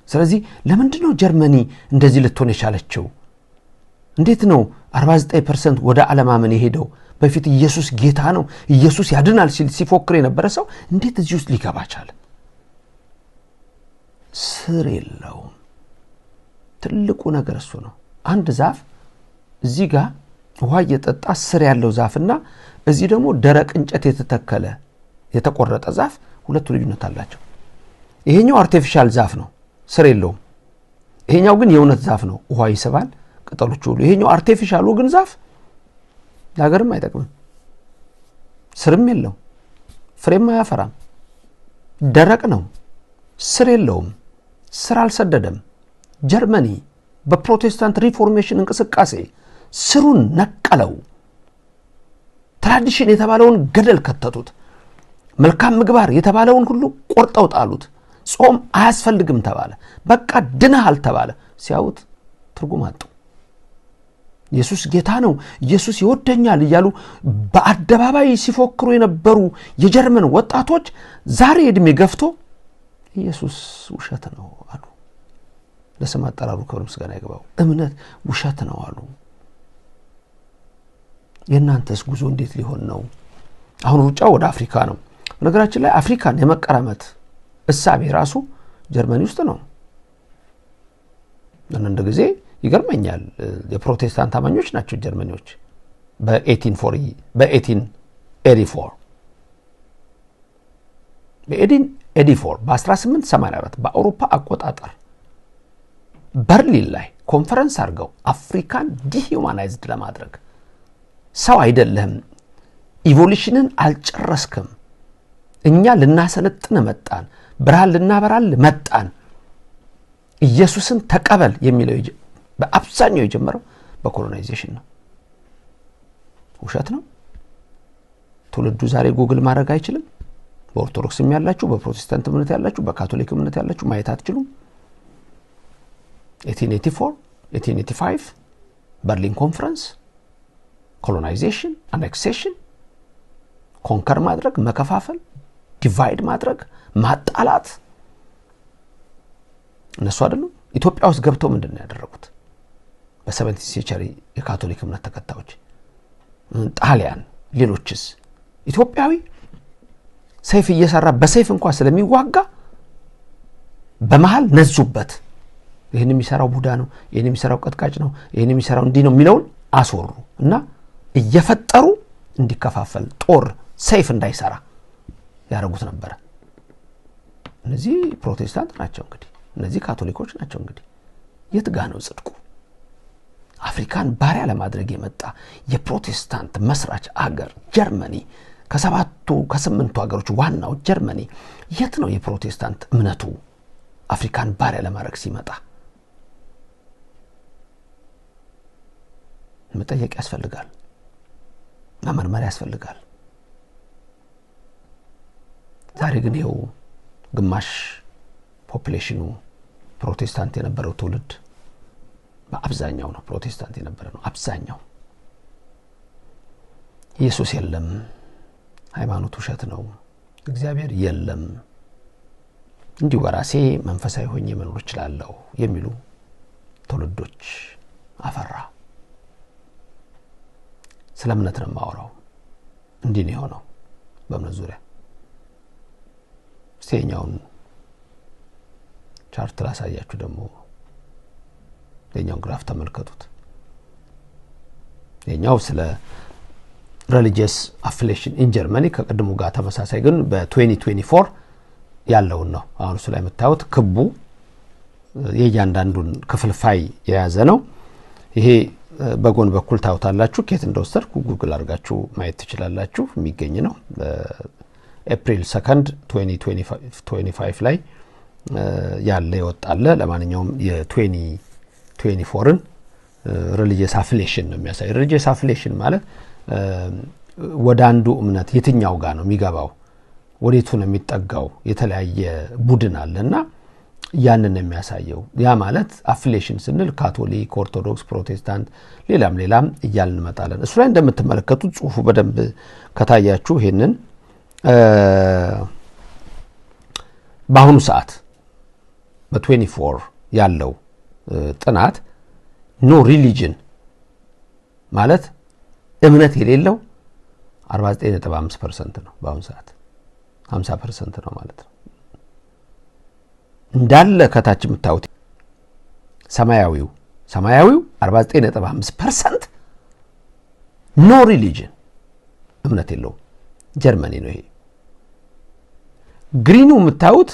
ስለዚህ ለምንድን ነው ጀርመኒ እንደዚህ ልትሆን የቻለችው? እንዴት ነው 49% ወደ አለማመን የሄደው? በፊት ኢየሱስ ጌታ ነው፣ ኢየሱስ ያድናል ሲል ሲፎክር የነበረ ሰው እንዴት እዚህ ውስጥ ሊገባ ቻለ? ስር የለውም። ትልቁ ነገር እሱ ነው። አንድ ዛፍ እዚህ ጋር ውሃ እየጠጣ ስር ያለው ዛፍና እዚህ ደግሞ ደረቅ እንጨት የተተከለ የተቆረጠ ዛፍ ሁለቱ ልዩነት አላቸው። ይሄኛው አርቲፊሻል ዛፍ ነው፣ ስር የለውም። ይሄኛው ግን የእውነት ዛፍ ነው፣ ውሃ ይስባል፣ ቅጠሎች ሁሉ። ይሄኛው አርቲፊሻሉ ግን ዛፍ ለሀገርም አይጠቅምም፣ ስርም የለው፣ ፍሬም አያፈራም፣ ደረቅ ነው፣ ስር የለውም፣ ስር አልሰደደም። ጀርመኒ በፕሮቴስታንት ሪፎርሜሽን እንቅስቃሴ ስሩን ነቀለው። ትራዲሽን የተባለውን ገደል ከተቱት። መልካም ምግባር የተባለውን ሁሉ ቆርጠው ጣሉት። ጾም አያስፈልግም ተባለ። በቃ ድነሃል ተባለ። ሲያዩት ትርጉም አጡ። ኢየሱስ ጌታ ነው፣ ኢየሱስ ይወደኛል እያሉ በአደባባይ ሲፎክሩ የነበሩ የጀርመን ወጣቶች ዛሬ እድሜ ገፍቶ ኢየሱስ ውሸት ነው አሉ። ለስም አጠራሩ ክብር ምስጋና ይግባው። እምነት ውሸት ነው አሉ። የእናንተስ ጉዞ እንዴት ሊሆን ነው? አሁን ሩጫው ወደ አፍሪካ ነው። በነገራችን ላይ አፍሪካን የመቀራመት እሳቤ ራሱ ጀርመኒ ውስጥ ነው። አንድ ጊዜ ይገርመኛል፣ የፕሮቴስታንት አማኞች ናቸው ጀርመኒዎች በ1884 በአውሮፓ አቆጣጠር በርሊን ላይ ኮንፈረንስ አድርገው አፍሪካን ዲሂዩማናይዝድ ለማድረግ ሰው አይደለም፣ ኢቮሉሽንን አልጨረስክም፣ እኛ ልናሰለጥን መጣን፣ ብርሃን ልናበራል መጣን፣ ኢየሱስን ተቀበል የሚለው በአብዛኛው የጀመረው በኮሎናይዜሽን ነው። ውሸት ነው። ትውልዱ ዛሬ ጉግል ማድረግ አይችልም። በኦርቶዶክስም ያላችሁ፣ በፕሮቴስታንት እምነት ያላችሁ፣ በካቶሊክ እምነት ያላችሁ ማየት አትችሉም። 1884 1885 በርሊን ኮንፈረንስ ኮሎናይዜሽን፣ አኔክሴሽን፣ ኮንከር ማድረግ፣ መከፋፈል፣ ዲቫይድ ማድረግ፣ ማጣላት እነሱ አይደሉም። ኢትዮጵያ ውስጥ ገብተው ምንድነው ያደረጉት? በ17th ሴንቸሪ የካቶሊክ እምነት ተከታዮች፣ ጣሊያን፣ ሌሎችስ ኢትዮጵያዊ ሰይፍ እየሰራ በሰይፍ እንኳን ስለሚዋጋ በመሃል ነዙበት። ይሄን የሚሰራው ቡዳ ነው፣ ይሄን የሚሰራው ቀጥቃጭ ነው፣ ይሄን የሚሰራው እንዲህ ነው የሚለውን አስወሩ እና እየፈጠሩ እንዲከፋፈል ጦር ሰይፍ እንዳይሰራ ያደረጉት ነበር። እነዚህ ፕሮቴስታንት ናቸው እንግዲህ፣ እነዚህ ካቶሊኮች ናቸው እንግዲህ። የት ጋ ነው ጽድቁ? አፍሪካን ባሪያ ለማድረግ የመጣ የፕሮቴስታንት መስራች አገር ጀርመኒ፣ ከ8ቱ ሀገሮች ዋናው ጀርመኒ። የት ነው የፕሮቴስታንት እምነቱ አፍሪካን ባሪያ ለማድረግ ሲመጣ? መጠየቅ ያስፈልጋል መመርመር ያስፈልጋል ዛሬ ግን ይኸው ግማሽ ፖፑሌሽኑ ፕሮቴስታንት የነበረው ትውልድ በአብዛኛው ነው ፕሮቴስታንት የነበረ ነው አብዛኛው ኢየሱስ የለም ሃይማኖት ውሸት ነው እግዚአብሔር የለም እንዲሁ በራሴ መንፈሳዊ ሆኜ መኖር እችላለሁ የሚሉ ትውልዶች አፈራ ስለ እምነት ነው የማወራው እንዲህ ነው የሆነው በእምነት ዙሪያ ሴኛውን ቻርት ላሳያችሁ ደግሞ የኛው ግራፍ ተመልከቱት የኛው ስለ religious affiliation in Germany ከቀድሞ ጋር ተመሳሳይ ግን በ2024 ያለው ነው አሁን እሱ ላይ መታወት ክቡ የእያንዳንዱን ክፍልፋይ የያዘ ነው ይሄ በጎን በኩል ታውታላችሁ ከየት እንደወሰድኩ ጉግል አድርጋችሁ ማየት ትችላላችሁ የሚገኝ ነው ኤፕሪል 2 2025 ላይ ያለ ይወጣለ ለማንኛውም የ2024ን religious affiliation ነው የሚያሳይ religious affiliation ማለት ወደ አንዱ እምነት የትኛው ጋር ነው የሚገባው ወዴቱ ነው የሚጠጋው የተለያየ ቡድን አለና ያንን ነው የሚያሳየው ያ ማለት affiliation ስንል ካቶሊክ ኦርቶዶክስ ፕሮቴስታንት ሌላም እያልን መጣለን እሱ ላይ እንደምትመለከቱት ጽሁፉ በደንብ ከታያችሁ ይሄንን በአሁኑ ሰዓት በ24 ያለው ጥናት ኖ ሪሊጅን ማለት እምነት የሌለው 49.5% ነው በአሁኑ ሰዓት 50% ነው ማለት ነው እንዳለ ከታች የምታዩት ሰማያዊው 49.5% ኖ ሪሊጅን እምነት የለው ጀርመኒ ነው ይሄ ግሪኑ የምታዩት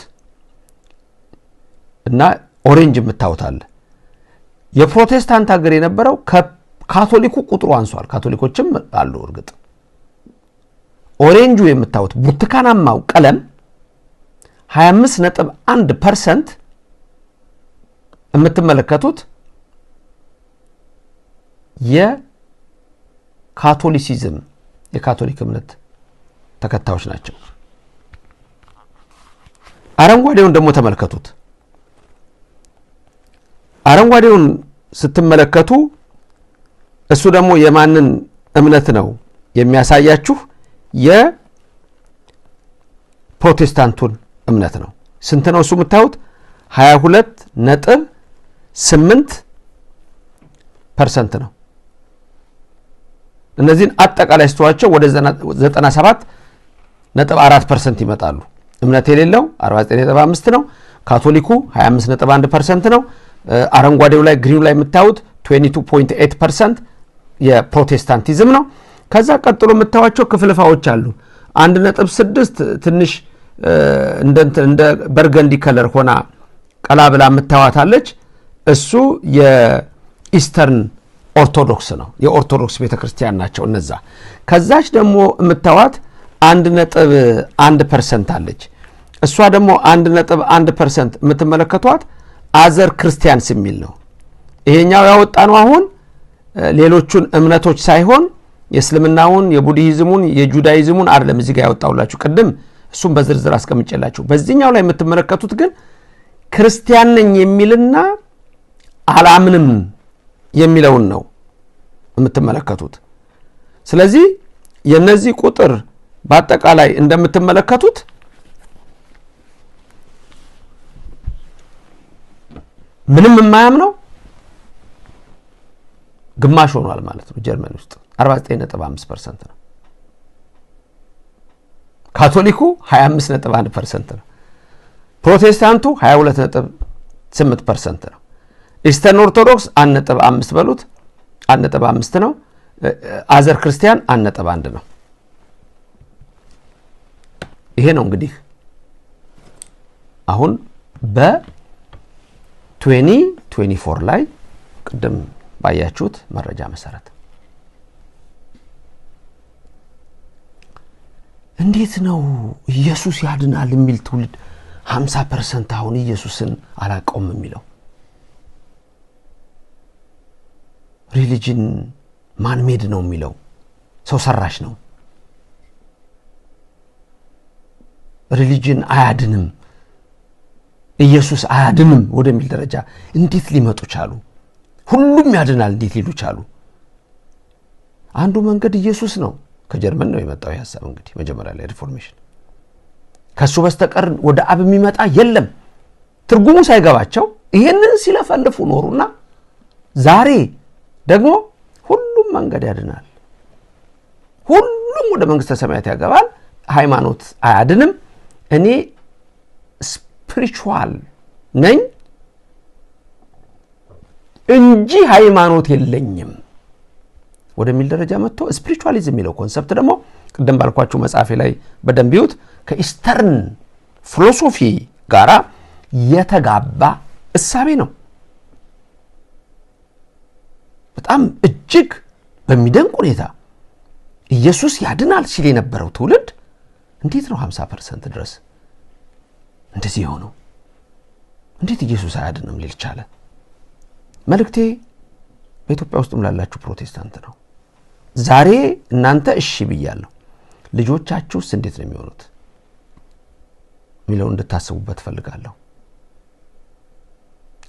እና ኦሬንጅ የምታዩት አለ የፕሮቴስታንት ሀገር የነበረው ካቶሊኩ ቁጥሩ አንሷል ካቶሊኮችም አሉ እርግጥ ኦሬንጁ የምታዩት ብርቱካናማው ቀለም 25.1% የምትመለከቱት የካቶሊሲዝም የካቶሊክ እምነት ተከታዮች ናቸው አረንጓዴውን ደግሞ ተመልከቱት አረንጓዴውን ስትመለከቱ እሱ ደግሞ የማንን እምነት ነው የሚያሳያችሁ የፕሮቴስታንቱን እምነት ነው ስንት ነው እሱ የምታዩት 22.8% ነው እነዚህን አጠቃላይ ስተዋቸው ወደ 97.4% ይመጣሉ እምነት የሌለው 49.5 ነው ካቶሊኩ 25.1% ነው አረንጓዴው ላይ ግሪኑ ላይ የምታዩት 22.8% የፕሮቴስታንቲዝም ነው ከዛ ቀጥሎ የምታዩቸው ክፍልፋዮች አሉ 1.6 ትንሽ እንደ በርገንዲ ከለር ሆና ቀላብላ የምታዩታለች እሱ የኢስተርን ኦርቶዶክስ ነው የኦርቶዶክስ ቤተክርስቲያን ናቸው እነዛ ከዛች ደግሞ የምታዩት 1.1% አለች እሷ ደግሞ 1.1% የምትመለከቷት አዘር ክርስቲያንስ የሚል ነው ይሄኛው ያወጣነው አሁን ሌሎቹን እምነቶች ሳይሆን የእስልምናውን የቡዲዝሙን የጁዳይዝሙን አይደለም እዚህ ጋር ያወጣውላችሁ ቀደም እሱም በዝርዝር አስቀምጬላችሁ በዚህኛው ላይ የምትመለከቱት ግን ክርስቲያን ነኝ የሚልና አላምንም የሚለውን ነው የምትመለከቱት ስለዚህ የነዚህ ቁጥር በአጠቃላይ እንደምትመለከቱት ምንም የማያምነው ግማሽ ሆኗል ማለት ነው ጀርመን ውስጥ 49.5% ነው ካቶሊኩ 25.1% ነው ፕሮቴስታንቱ 22.8% ነው ኢስተርን ኦርቶዶክስ 1.5 በሉት 1.5 ነው አዘር ክርስቲያን 1.1 ነው ይሄ ነው እንግዲህ አሁን በ2024 ላይ ቀደም ባያችሁት መረጃ መሰረት እንዴት ነው ኢየሱስ ያድናል የሚል ትውልድ 50% አሁን ኢየሱስን አላቀውም የሚለው ሪሊጅን ማን ሜድ ነው የሚለው ሰው ሰራሽ ነው። ሪሊጅን አያድንም ኢየሱስ አያድንም ወደሚል ደረጃ እንዴት ሊመጡ ቻሉ? ሁሉም ያድናል እንዴት ሊሉ ቻሉ? አንዱ መንገድ ኢየሱስ ነው። ከጀርመን ነው የመጣው ሐሳብ እንግዲህ መጀመሪያ ላይ ሪፎርሜሽን ከሱ በስተቀር ወደ አብ የሚመጣ የለም ትርጉሙ ሳይገባቸው ይሄንን ሲለፈልፉ ኖሩና ዛሬ ደግሞ ሁሉም መንገድ ያድናል፣ ሁሉም ወደ መንግስተ ሰማያት ያገባል፣ ሃይማኖት አያድንም፣ እኔ ስፒሪቹዋል ነኝ እንጂ ሃይማኖት የለኝም ወደሚል ደረጃ መጥቶ ስፒሪቹዋሊዝም የሚለው ኮንሰፕት ደግሞ ቀደም ባልኳችሁ መጽሐፌ ላይ በደንብ ይዩት ከኢስተርን ፊሎሶፊ ጋራ የተጋባ እሳቤ ነው። በጣም እጅግ በሚደንቅ ሁኔታ ኢየሱስ ያድናል ሲል የነበረው ትውልድ እንዴት ነው 50% ድረስ እንደዚህ የሆነው? እንዴት ኢየሱስ አያድንም ሊል ቻለ? መልእክቴ በኢትዮጵያ ውስጥም ላላችሁ ፕሮቴስታንት ነው። ዛሬ እናንተ እሺ ብያለሁ፣ ልጆቻችሁስ እንዴት ነው የሚሆኑት ሚለው እንድታስቡበት ፈልጋለሁ።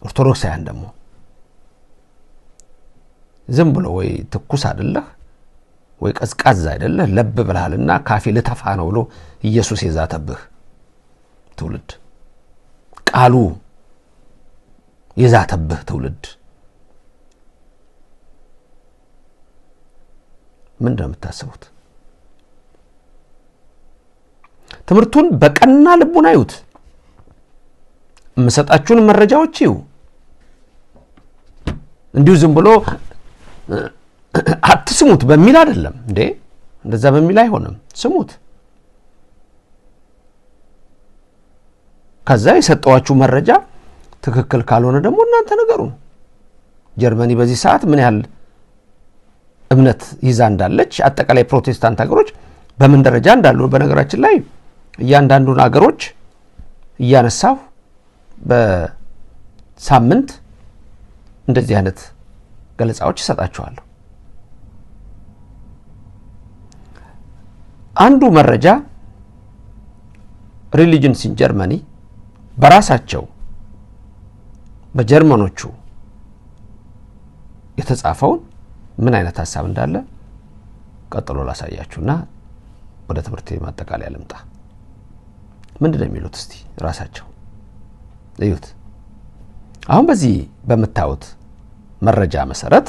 ኦርቶዶክሳውያን ደግሞ ዝም ብሎ ወይ ትኩስ አይደለህ ወይ ቀዝቃዛ አይደለህ ለብ ብለሃልና ካፌ ልተፋ ነው ብሎ ኢየሱስ የዛተብህ ትውልድ፣ ቃሉ የዛተብህ ትውልድ ምን እንደምታስቡት? ትምህርቱን በቀና ልቡና ይዩት። መሰጣችሁን መረጃዎች ይዩ። እንዲሁ ዝም ብሎ አትስሙት በሚል አይደለም እንዴ፣ እንደዛ በሚል አይሆንም። ስሙት። ከዛ የሰጠዋችሁ መረጃ ትክክል ካልሆነ ደግሞ እናንተ ነገሩን። ጀርመኒ በዚህ ሰዓት ምን ያህል እምነት ይዛ እንዳለች አጠቃላይ ፕሮቴስታንት ሀገሮች በምን ደረጃ እንዳሉ በነገራችን ላይ እያንዳንዱን ሀገሮች እያነሳው በሳምንት እንደዚህ አይነት ገለጻዎች ይሰጣቸዋል። አንዱ መረጃ ሪሊጅንስ ኢን ጀርመኒ በራሳቸው በጀርመኖቹ የተጻፈውን ምን አይነት ሐሳብ እንዳለ ቀጥሎ ላሳያችሁና ወደ ትምህርት ማጠቃለያ ልምጣ። ምንድነው የሚሉት እስቲ ራሳቸው እዩት። አሁን በዚህ በመታወት መረጃ መሰረት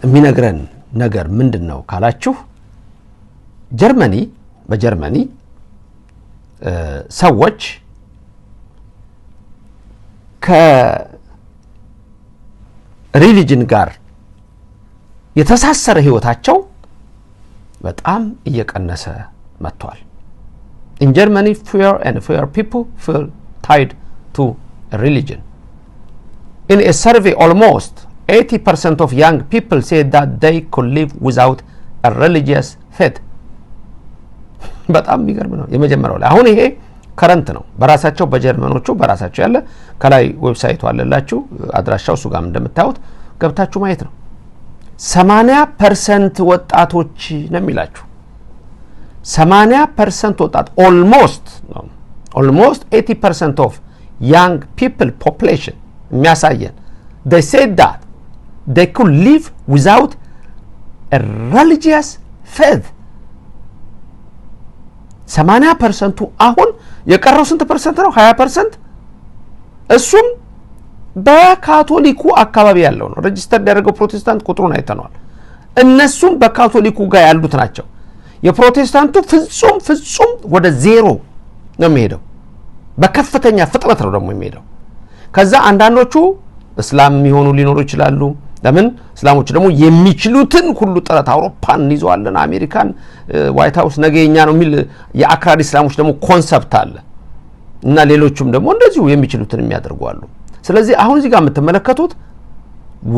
የሚነግረን ነገር ምንድነው ካላችሁ በጀርመኒ ሰዎች ከሪሊጅን ጋር የተሳሰረ ህይወታቸው በጣም እየቀነሰ መጥቷል። In Germany, fewer people feel tied to a religion. In a survey, almost 80% of young people said that they could live without a religious faith. በጣም የሚገርም ነው። የመጀመሪያው ላይ አሁን ይሄ ከረንት ነው። በራሳቸው በጀርመኖቹ በራሳቸው ያለ ከላይ ዌብሳይቱ አለላችሁ አድራሻው እሱ ጋር እንደምታዩት ገብታችሁ ማየት ነው። 80% ወጣቶች ነው የሚላችሁ 80% ወጣት almost 80% of young people population የሚያሳየን they said that they could live without a religious faith 80% አሁን የቀረው ስንት ፐርሰንት ነው? 20%። እሱም በካቶሊኩ አካባቢ ያለው ነው። ሬጂስተር ያደረገው ፕሮቴስታንት ቁጥሩን አይተናል። እነሱም በካቶሊኩ ጋር ያሉት ናቸው። የፕሮቴስታንቱ ፍጹም ወደ ዜሮ ነው የሚሄደው። በከፍተኛ ፍጥነት ነው ደግሞ የሚሄደው። ከዛ አንዳንዶቹ እስላም የሚሆኑ ሊኖሩ ይችላሉ። ለምን እስላሞች ደግሞ የሚችሉትን ሁሉ ጥረት አውሮፓን ይዘዋልና አሜሪካን ዋይት ሃውስ ነገኛ ነው የሚል የአክራሪ እስላሞች ደግሞ ኮንሰፕት አለ እና ሌሎችም ደግሞ እንደዚሁ የሚችሉትን የሚያደርጉ አሉ። ስለዚህ አሁን እዚህ ጋር የምትመለከቱት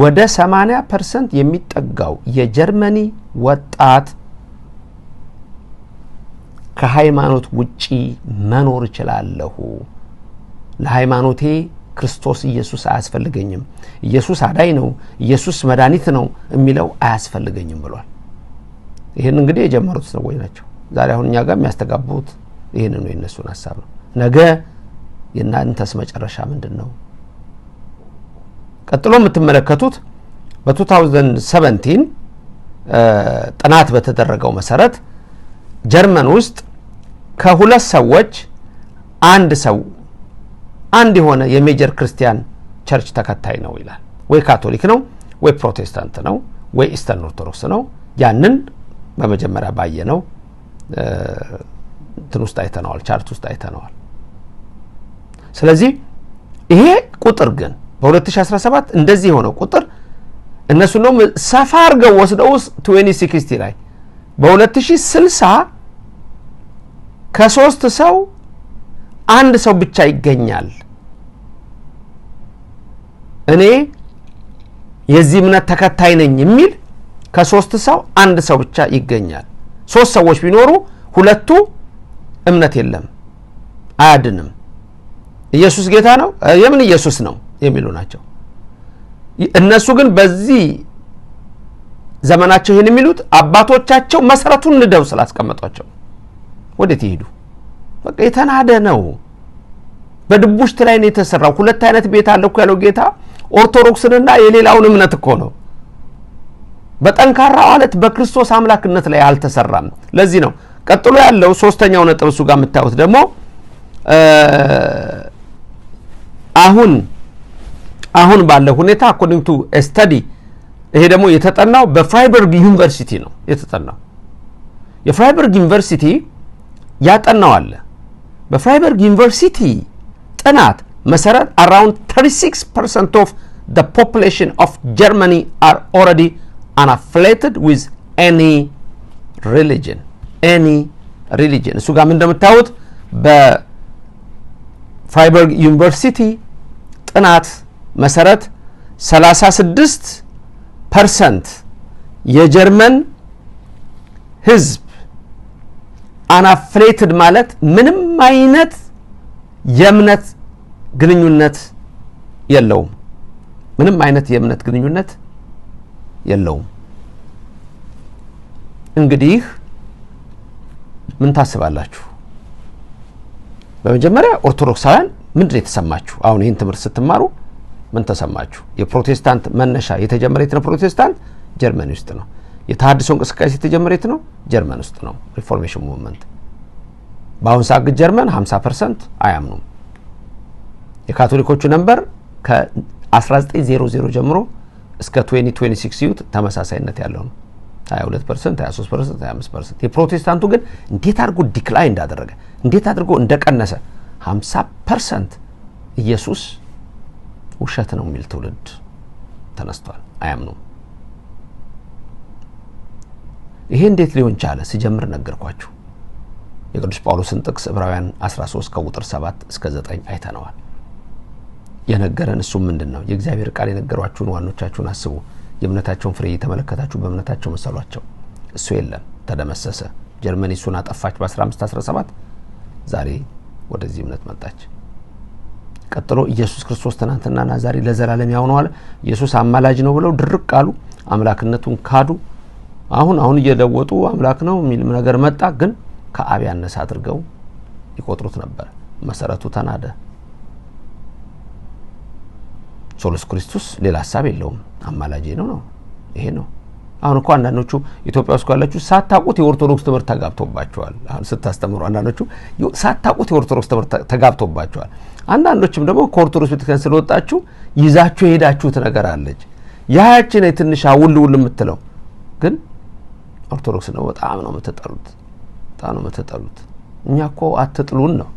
ወደ 80% የሚጠጋው የጀርመኒ ወጣት ከሃይማኖት ውጪ መኖር ይችላልሁ፣ ለሃይማኖቴ ክርስቶስ ኢየሱስ አያስፈልገኝም፣ ኢየሱስ አዳኝ ነው፣ ኢየሱስ መድኃኒት ነው የሚለው አያስፈልገኝም ብሏል። ይሄን እንግዲህ የጀመሩት ሰዎች ናቸው። ዛሬ አሁን እኛ ጋር የሚያስተጋቡት ይሄን ነው፣ የነሱን ሐሳብ ነው። ነገ የናንተስ መጨረሻ ምንድነው? ቀጥሎ የምትመለከቱት በ2017 ጥናት በተደረገው መሰረት ጀርመን ውስጥ ከሁለት ሰዎች አንድ የሆነ የሜጀር ክርስቲያን ቸርች ተከታይ ነው ይላል። ወይ ካቶሊክ ነው፣ ወይ ፕሮቴስታንት ነው፣ ወይ ኢስተርን ኦርቶዶክስ ነው። ያንን በመጀመሪያ ባየነው እንትን ውስጥ አይተነዋል፣ ቻርት ውስጥ አይተነዋል። ስለዚህ ይሄ ቁጥር ግን በ2017 እንደዚህ የሆነው ቁጥር እነሱ ነው ሰፋ አድርገው ወስደው 2060 ላይ በ2060 ከሶስት ሰው አንድ ሰው ብቻ ይገኛል እኔ የዚህ እምነት ተከታይ ነኝ የሚል ከሶስት ሰው አንድ ሰው ብቻ ይገኛል። ሶስት ሰዎች ቢኖሩ ሁለቱ እምነት የለም አያድንም፣ ኢየሱስ ጌታ ነው፣ የምን ኢየሱስ ነው የሚሉ ናቸው። እነሱ ግን በዚህ ዘመናቸው ይሄን የሚሉት አባቶቻቸው መሰረቱን ንደው ስላስቀመጧቸው ወዴት ይሄዱ? በቃ የተናደ ነው። በድቡሽት ላይ ነው የተሰራው። ሁለት አይነት ቤት አለ እኮ ያለው ጌታ ኦርቶዶክስንና የሌላውን እምነት እኮ ነው። በጠንካራ አለት በክርስቶስ አምላክነት ላይ አልተሰራም። ለዚህ ነው ቀጥሎ ያለው ሶስተኛው ነጥብ እሱ ጋር የምታዩት ደግሞ አሁን ባለው ሁኔታ according to a study ይሄ ደግሞ የተጠናው በፍራይበርግ ዩኒቨርሲቲ ነው የተጠናው። የፍራይበርግ ዩኒቨርሲቲ ያጠናው አለ። በፍራይበርግ ዩኒቨርሲቲ ጥናት መሰረት around 36% of the population of Germany are already unaffiliated with any religion. እሱ ጋር ምን እንደምታዩት በፍራይበርግ ዩኒቨርሲቲ ጥናት መሰረት 36% የጀርመን ህዝብ አናፍሌትድ ማለት ምንም አይነት የእምነት ግንኙነት የለውም። ምንም አይነት የእምነት ግንኙነት የለውም። እንግዲህ ምን ታስባላችሁ? በመጀመሪያ ኦርቶዶክሳውያን ምንድነው የተሰማችሁ? አሁን ይሄን ትምህርት ስትማሩ ምን ተሰማችሁ? የፕሮቴስታንት መነሻ የተጀመረ የት ነው? ፕሮቴስታንት ጀርመን ውስጥ ነው። የተሐድሶ እንቅስቃሴ የተጀመረ የት ነው? ጀርመን ውስጥ ነው። ሪፎርሜሽን ሙቭመንት በአሁን ሰዓት ጀርመን 50% አያምኑም። የካቶሊኮቹ ነምበር ከ1900 ጀምሮ እስከ 2026 ዩት ተመሳሳይነት ያለው ነው። 22%፣ 23%፣ 25%። የፕሮቴስታንቱ ግን እንዴት አድርጎ ዲክላይን እንዳደረገ እንዴት አድርጎ እንደቀነሰ 50% ኢየሱስ ውሸት ነው የሚል ትውልድ ተነስቷል። አያምኑም። ይሄ እንዴት ሊሆን ቻለ? ሲጀምር ነገርኳችሁ። የቅዱስ ጳውሎስን ጥቅስ ዕብራውያን 13 ከቁጥር 7 እስከ 9 አይተነዋል። የነገረን እሱ ምንድነው? የእግዚአብሔር ቃል የነገሯችሁን ዋኖቻችሁን አስቡ፣ የእምነታቸውን ፍሬ የተመለከታችሁ በእምነታቸው መሰሏቸው። እሱ የለም፣ ተደመሰሰ። ጀርመኒ እሱን አጠፋች በ1517። ዛሬ ወደዚህ እምነት መጣች። ቀጥሎ ኢየሱስ ክርስቶስ ትናንትናና ዛሬ ለዘላለም ያው ነው አለ። ኢየሱስ አማላጅ ነው ብለው ድርቅ አሉ፣ አምላክነቱን ካዱ። አሁን እየደወጡ አምላክ ነው የሚል ነገር መጣ፣ ግን ከአብ ያነሰ አድርገው ይቆጥሩት ነበር። መሰረቱ ተናደ። ሶሉስ ክርስቶስ ሌላ ሐሳብ የለውም፣ አማላጅ ነው። ይሄ ነው። አሁን እኮ አንዳንዶቹ ኢትዮጵያ ውስጥ ካላችሁ ሳታውቁት የኦርቶዶክስ ትምህርት ተጋብቶባቸዋል። አሁን ስታስተምሩ አንዳንዶቹ ሳታውቁት የኦርቶዶክስ ትምህርት ተጋብቶባቸዋል። አንዳንዶችም ደግሞ ከኦርቶዶክስ ቤተክርስቲያን ስለወጣችሁ ይዛችሁ ሄዳችሁት ነገር አለች። ያቺን ትንሽ አውል የምትለው ግን ኦርቶዶክስ ነው። በጣም ነው የምትጠሉት። እኛ እኮ አትጥሉን ነው።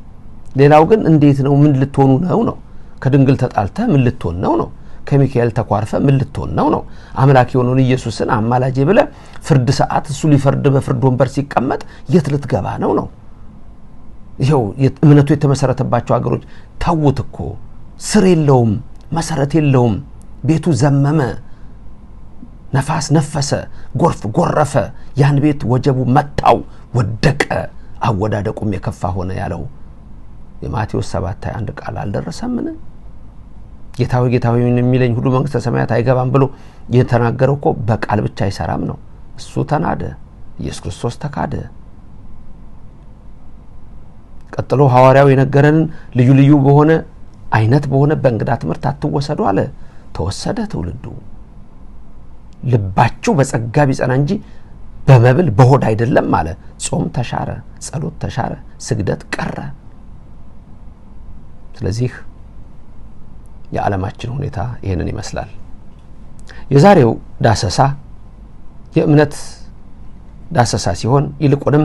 ሌላው ግን እንዴት ነው? ምን ልትሆኑ ነው? ከድንግል ተጣልተ ምን ልትሆን ነው? ከሚካኤል ተኳርፈ ምን ልትሆን ነው? አምላክ የሆነውን ኢየሱስን አማላጅ ብለ ፍርድ ሰዓት እሱ ሊፈርድ በፍርድ ወንበር ሲቀመጥ የት ልትገባ ነው? ይሄው እምነቱ የተመሰረተባቸው ሀገሮች ታውት እኮ ስር የለውም፣ መሰረት የለውም። ቤቱ ዘመመ፣ ነፋስ ነፈሰ፣ ጎርፍ ጎረፈ፣ ያን ቤት ወጀቡ መጣው፣ ወደቀ፣ አወዳደቁም የከፋ ሆነ ያለው የማቴዎስ 7:21 ቃል አልደረሰምን? ጌታዊ ጌታዊ የሚለኝ ሁሉ መንግስተ ሰማያት አይገባም ብሎ የተናገረው እኮ በቃል ብቻ አይሰራም ነው። እሱ ተናደ፣ ኢየሱስ ክርስቶስ ተካደ። ቀጥሎ ሐዋርያው የነገረን ልዩ ልዩ በሆነ አይነት በሆነ በእንግዳ ትምህርት አትወሰዱ አለ። ተወሰደ ትውልዱ። ልባችሁ በጸጋ ቢጸና እንጂ በመብል በሆድ አይደለም አለ። ጾም ተሻረ፣ ጸሎት ተሻረ፣ ስግደት ቀረ። ስለዚህ የዓለማችን ሁኔታ ይሄንን ይመስላል። የዛሬው ዳሰሳ የእምነት ዳሰሳ ሲሆን ይልቁንም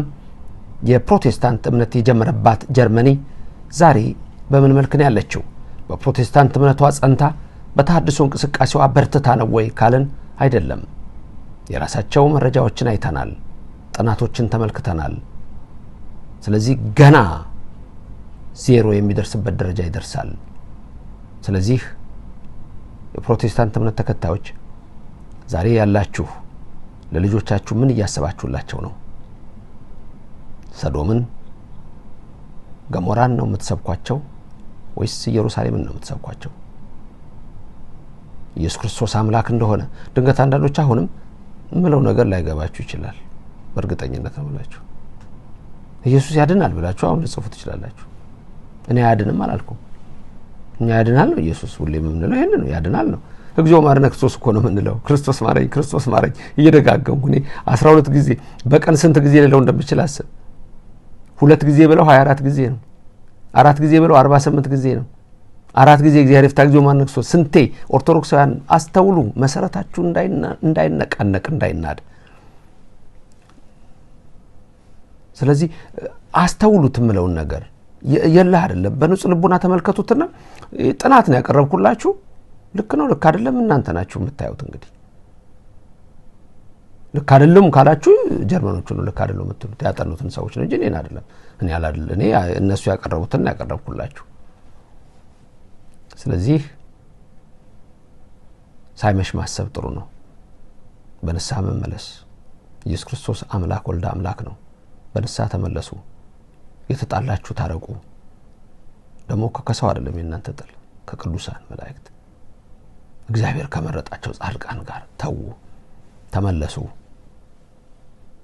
የፕሮቴስታንት እምነት የጀመረባት ጀርመኒ ዛሬ በምን መልክ ነው ያለችው? በፕሮቴስታንት እምነቷ ጸንታ በተሐድሶ እንቅስቃሴዋ በርትታ ነው ወይ ካልን አይደለም። የራሳቸው መረጃዎችን አይተናል፣ ጥናቶችን ተመልክተናል። ስለዚህ ገና ዜሮ የሚደርስበት ደረጃ ይደርሳል። ስለዚህ የፕሮቴስታንት እምነት ተከታዮች ዛሬ ያላችሁ ለልጆቻችሁ ምን እያሰባችሁላቸው ነው? ሰዶምን ገሞራን ነው የምትሰብኳቸው ወይስ ኢየሩሳሌምን ነው የምትሰብኳቸው? ኢየሱስ ክርስቶስ አምላክ እንደሆነ ድንገት አንዳንዶች አሁንም ምለው ነገር ላይገባችሁ ይችላል። በእርግጠኝነት ነው ብላችሁ ኢየሱስ ያድናል ብላችሁ አሁን ልጽፉ ትችላላችሁ። እኔ ያድንም አላልኩም። እኛ ያድናል ነው ኢየሱስ ሁሌም የምንለው ይሄን ነው፣ ያድናል ነው። እግዚኦ ማረነ ክርስቶስ እኮ ነው የምንለው። ክርስቶስ ማረኝ፣ ክርስቶስ ማረኝ እየደጋገምኩ እኔ 12 ጊዜ በቀን ስንት ጊዜ ልለው እንደምችል አስብ። 2 ጊዜ ብለው 24 ጊዜ ነው። 4 ጊዜ ብለው 48 ጊዜ ነው። 4 ጊዜ እግዚአብሔር ይፍታ እግዚኦ ማረነ ክርስቶስ ስንቴ። ኦርቶዶክሳውያን አስተውሉ፣ መሰረታችሁ እንዳይነቃነቅ እንዳይናድ። ስለዚህ አስተውሉት የምለውን ነገር የለ አይደለም። በንጹህ ልቦና ተመልከቱትና ጥናት ነው ያቀረብኩላችሁ። ልክ ነው ልክ አይደለም እናንተ ናችሁ የምታዩት። እንግዲህ ልክ አይደለም ካላችሁ ጀርመኖቹ ነው ልክ አይደለም የምትሉት፣ ያጠኑትን ሰዎች ነው እንጂ እኔን አይደለም። እኔ እነሱ ያቀረቡትን ያቀረብኩላችሁ። ስለዚህ ሳይመሽ ማሰብ ጥሩ ነው። በንስሐ መመለስ። ኢየሱስ ክርስቶስ አምላክ ወልደ አምላክ ነው። በንስሐ ተመለሱ። የተጣላችሁ ታረቁ። ደግሞ ከሰው አይደለም የእናንተ ጥል፣ ከቅዱሳን መላእክት እግዚአብሔር ከመረጣቸው ጻድቃን ጋር ተው፣ ተመለሱ።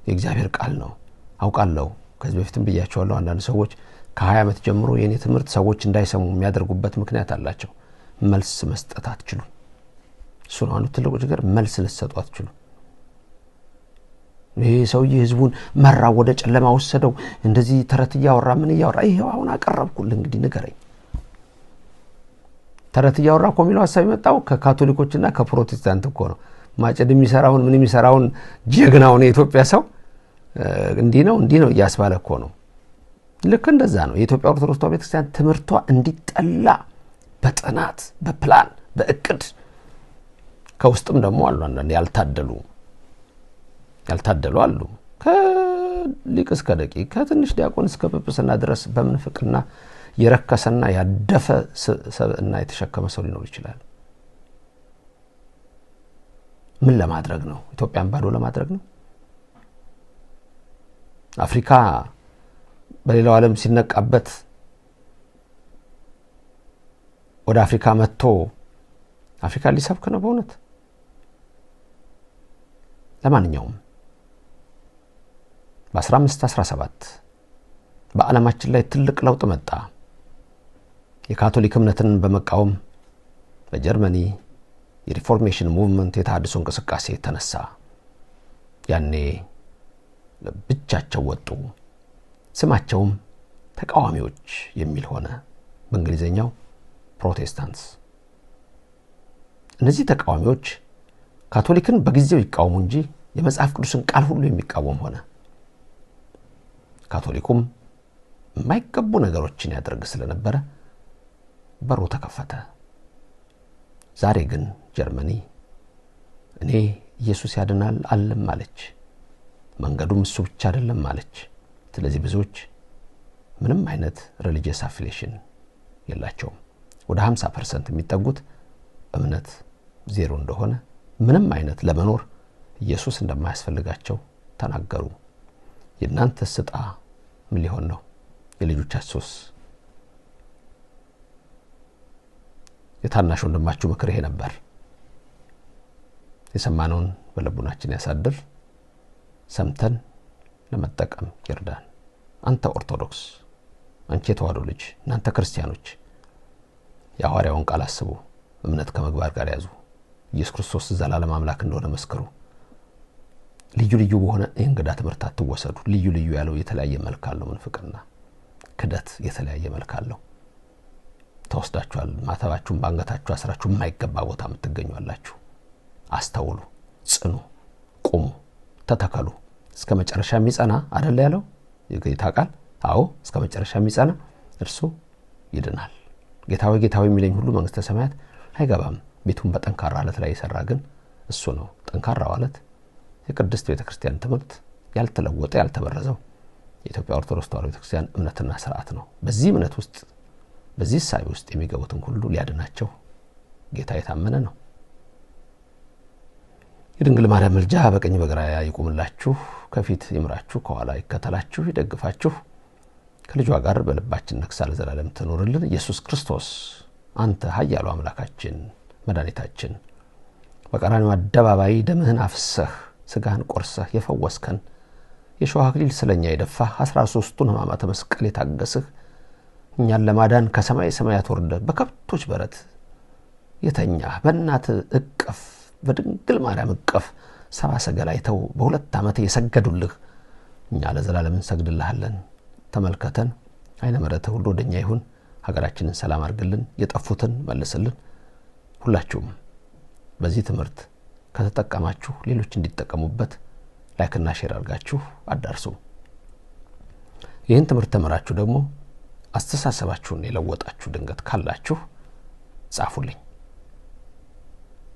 የእግዚአብሔር ቃል ነው። አውቃለሁ ከዚህ በፊትም ብያቸዋለሁ። አንዳንድ ሰዎች ከ20 ዓመት ጀምሮ የኔ ትምህርት ሰዎች እንዳይሰሙ የሚያደርጉበት ምክንያት አላቸው። መልስ መስጠት አትችሉ። እሱ ነው አንዱ ትልቁ ችግር። መልስ ልትሰጡ አትችሉ። ይሄ ሰውዬ ህዝቡን መራ፣ ወደ ጨለማ ወሰደው፣ እንደዚህ ተረት ያወራ ምን ያወራ? ይሄው አሁን አቀረብኩልህ። እንግዲህ ንገረኝ። ተረት ያወራ እኮ የሚለው ሐሳብ የመጣው ከካቶሊኮችና ከፕሮቴስታንት እኮ ነው። ማጨድ የሚሰራውን ምን የሚሰራውን ጀግናውን የኢትዮጵያ ሰው እንዲህ ነው እያስባለ እኮ ነው። ልክ እንደዛ ነው የኢትዮጵያ ኦርቶዶክስ ተዋሕዶ ቤተክርስቲያን ትምህርቷ እንዲጠላ በጥናት በፕላን በእቅድ ከውስጥም ደግሞ አሉ አንዳንድ ያልታደሉ አሉ። ከሊቅ እስከ ደቂቅ ከትንሽ ዲያቆን እስከ ጵጵስና ድረስ በምንፍቅና የረከሰና ያደፈ እና የተሸከመ ሰው ሊኖር ይችላል። ምን ለማድረግ ነው? ኢትዮጵያን ባዶ ለማድረግ ነው? አፍሪካ በሌላው ዓለም ሲነቃበት ወደ አፍሪካ መጥቶ አፍሪካ ሊሰብክ ነው በእውነት? ለማንኛውም በ1517 በዓለማችን ላይ ትልቅ ለውጥ መጣ። የካቶሊክ እምነትን በመቃወም በጀርመኒ የሪፎርሜሽን ሙቭመንት የተሐድሶ እንቅስቃሴ ተነሳ። ያኔ ለብቻቸው ወጡ። ስማቸውም ተቃዋሚዎች የሚል ሆነ። በእንግሊዘኛው ፕሮቴስታንትስ። እነዚህ ተቃዋሚዎች ካቶሊክን በጊዜው ይቃወሙ እንጂ የመጽሐፍ ቅዱስን ቃል ሁሉ የሚቃወም ሆነ። ካቶሊኩም የማይገቡ ነገሮችን ያደርግ ስለነበረ በሩ ተከፈተ። ዛሬ ግን ጀርመኒ እኔ ኢየሱስ ያድናል አለም አለች። መንገዱም እሱ ብቻ አይደለም አለች። ስለዚህ ብዙዎች ምንም አይነት ሪሊጂየስ አፊሊዬሽን የላቸውም። ወደ 50% የሚጠጉት እምነት ዜሮ እንደሆነ፣ ምንም አይነት ለመኖር ኢየሱስ እንደማያስፈልጋቸው ተናገሩ። የእናንተ ስጣ ምን ሊሆን ነው? የልጆቻችሁስ? የታናሽ ወንድማችሁ ምክር ይሄ ነበር። የሰማነውን በልቡናችን ያሳድር፣ ሰምተን ለመጠቀም ይርዳን። አንተ ኦርቶዶክስ፣ አንቺ የተዋሕዶ ልጅ፣ እናንተ ክርስቲያኖች የሐዋርያውን ቃል አስቡ፣ እምነት ከመግባር ጋር ያዙ፣ ኢየሱስ ክርስቶስ ዘላለም አምላክ እንደሆነ መስክሩ። ልዩ ልዩ በሆነ እንግዳ ትምህርት አትወሰዱ። ልዩ ልዩ ያለው የተለያየ መልክ አለው። ምንፍቅና፣ ክደት የተለያየ መልክ አለው። ተወስዳችኋል። ማተባችሁን ባንገታችሁ አስራችሁ የማይገባ ቦታ የምትገኙአላችሁ። አስተውሉ፣ ጽኑ፣ ቁሙ፣ ተተከሉ። እስከ መጨረሻ የሚጸና አይደል ያለው የጌታ ቃል? አዎ፣ እስከ መጨረሻ የሚጸና እርሱ ይድናል። ጌታዊ ጌታዊ የሚለኝ ሁሉ መንግስተ ሰማያት አይገባም። ቤቱን በጠንካራ አለት ላይ የሰራ ግን እሱ ነው። ጠንካራው አለት የቅድስት ቤተክርስቲያን ትምህርት ያልተለወጠ ያልተበረዘው የኢትዮጵያ ኦርቶዶክስ ተዋሕዶ ቤተክርስቲያን እምነትና ሥርዓት ነው። በዚህ እምነት ውስጥ በዚህ ሳቢ ውስጥ የሚገቡትን ሁሉ ሊያድናቸው ጌታ የታመነ ነው። የድንግል ማርያም ምልጃ በቀኝ በግራ ይቁምላችሁ፣ ከፊት ይምራችሁ፣ ከኋላ ይከተላችሁ፣ ይደግፋችሁ፣ ከልጇ ጋር በልባችን ነግሳ ለዘላለም ትኖርልን። ኢየሱስ ክርስቶስ አንተ ኃያሉ አምላካችን መድኃኒታችን በቀራንዮ አደባባይ ደምህን አፍሰህ ስጋህን ቆርሰህ የፈወስከን የሾህ አክሊል ስለኛ የደፋህ 13ቱን ሕማማተ መስቀል የታገስህ እኛን ለማዳን ከሰማይ ሰማያት ወርደህ በከብቶች በረት የተኛህ በእናት እቅፍ በድንግል ማርያም እቅፍ ሰባ ሰገል አይተው በሁለት ዓመት የሰገዱልህ እኛ ለዘላለም እንሰግድልሃለን። ተመልከተን፣ አይነ ምሕረትህ ሁሉ ወደኛ ይሁን። ሀገራችንን ሰላም አድርግልን፣ የጠፉትን መልስልን። ሁላችሁም በዚህ ትምህርት ከተጠቀማችሁ ሌሎች እንዲጠቀሙበት ላይክና ሼር አድርጋችሁ አዳርሱ። ይህን ትምህርት ተመራችሁ ደግሞ አስተሳሰባችሁን የለወጣችሁ ድንገት ካላችሁ ጻፉልኝ።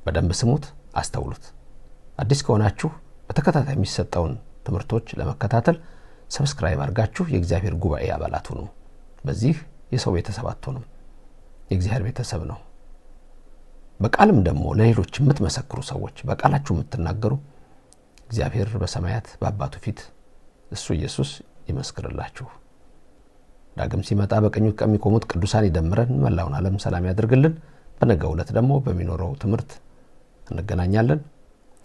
በደንብ ስሙት፣ አስተውሉት። አዲስ ከሆናችሁ በተከታታይ የሚሰጠውን ትምህርቶች ለመከታተል ሰብስክራይብ አድርጋችሁ የእግዚአብሔር ጉባኤ አባላት ሁኑ። በዚህ የሰው ቤተሰብ አትሆኑም፣ የእግዚአብሔር ቤተሰብ ነው። በቃልም ደግሞ ለሌሎች የምትመሰክሩ ሰዎች፣ በቃላችሁ የምትናገሩ እግዚአብሔር በሰማያት በአባቱ ፊት እሱ ኢየሱስ ይመስክርላችሁ። ዳግም ሲመጣ በቀኙ ከሚቆሙት ቅዱሳን ይደምረን፣ መላውን ዓለም ሰላም ያድርግልን። በነገው ዕለት ደግሞ በሚኖረው ትምህርት እንገናኛለን።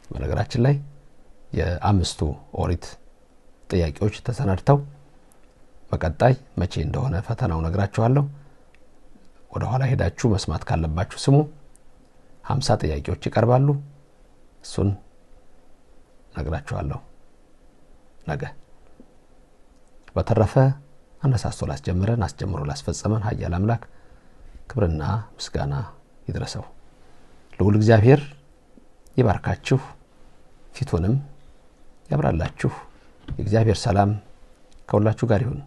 በነገራችን ላይ የአምስቱ ኦሪት ጥያቄዎች ተሰናድተው በቀጣይ መቼ እንደሆነ ፈተናው ነግራችኋለሁ። ወደ ኋላ ሄዳችሁ መስማት ካለባችሁ ስሙ። 50 ጥያቄዎች ይቀርባሉ። እሱን ነግራችኋለሁ ነገ። በተረፈ አነሳስቶ ላስጀምረን አስጀምሮ ላስፈጸመን ኃያል አምላክ ክብርና ምስጋና ይድረሰው። ልዑል እግዚአብሔር ይባርካችሁ፣ ፊቱንም ያብራላችሁ። የእግዚአብሔር ሰላም ከሁላችሁ ጋር ይሁን።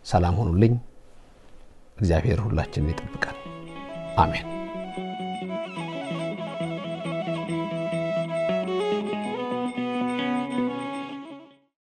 ሰላም ሁኑልኝ። እግዚአብሔር ሁላችንን ይጠብቃል። አሜን።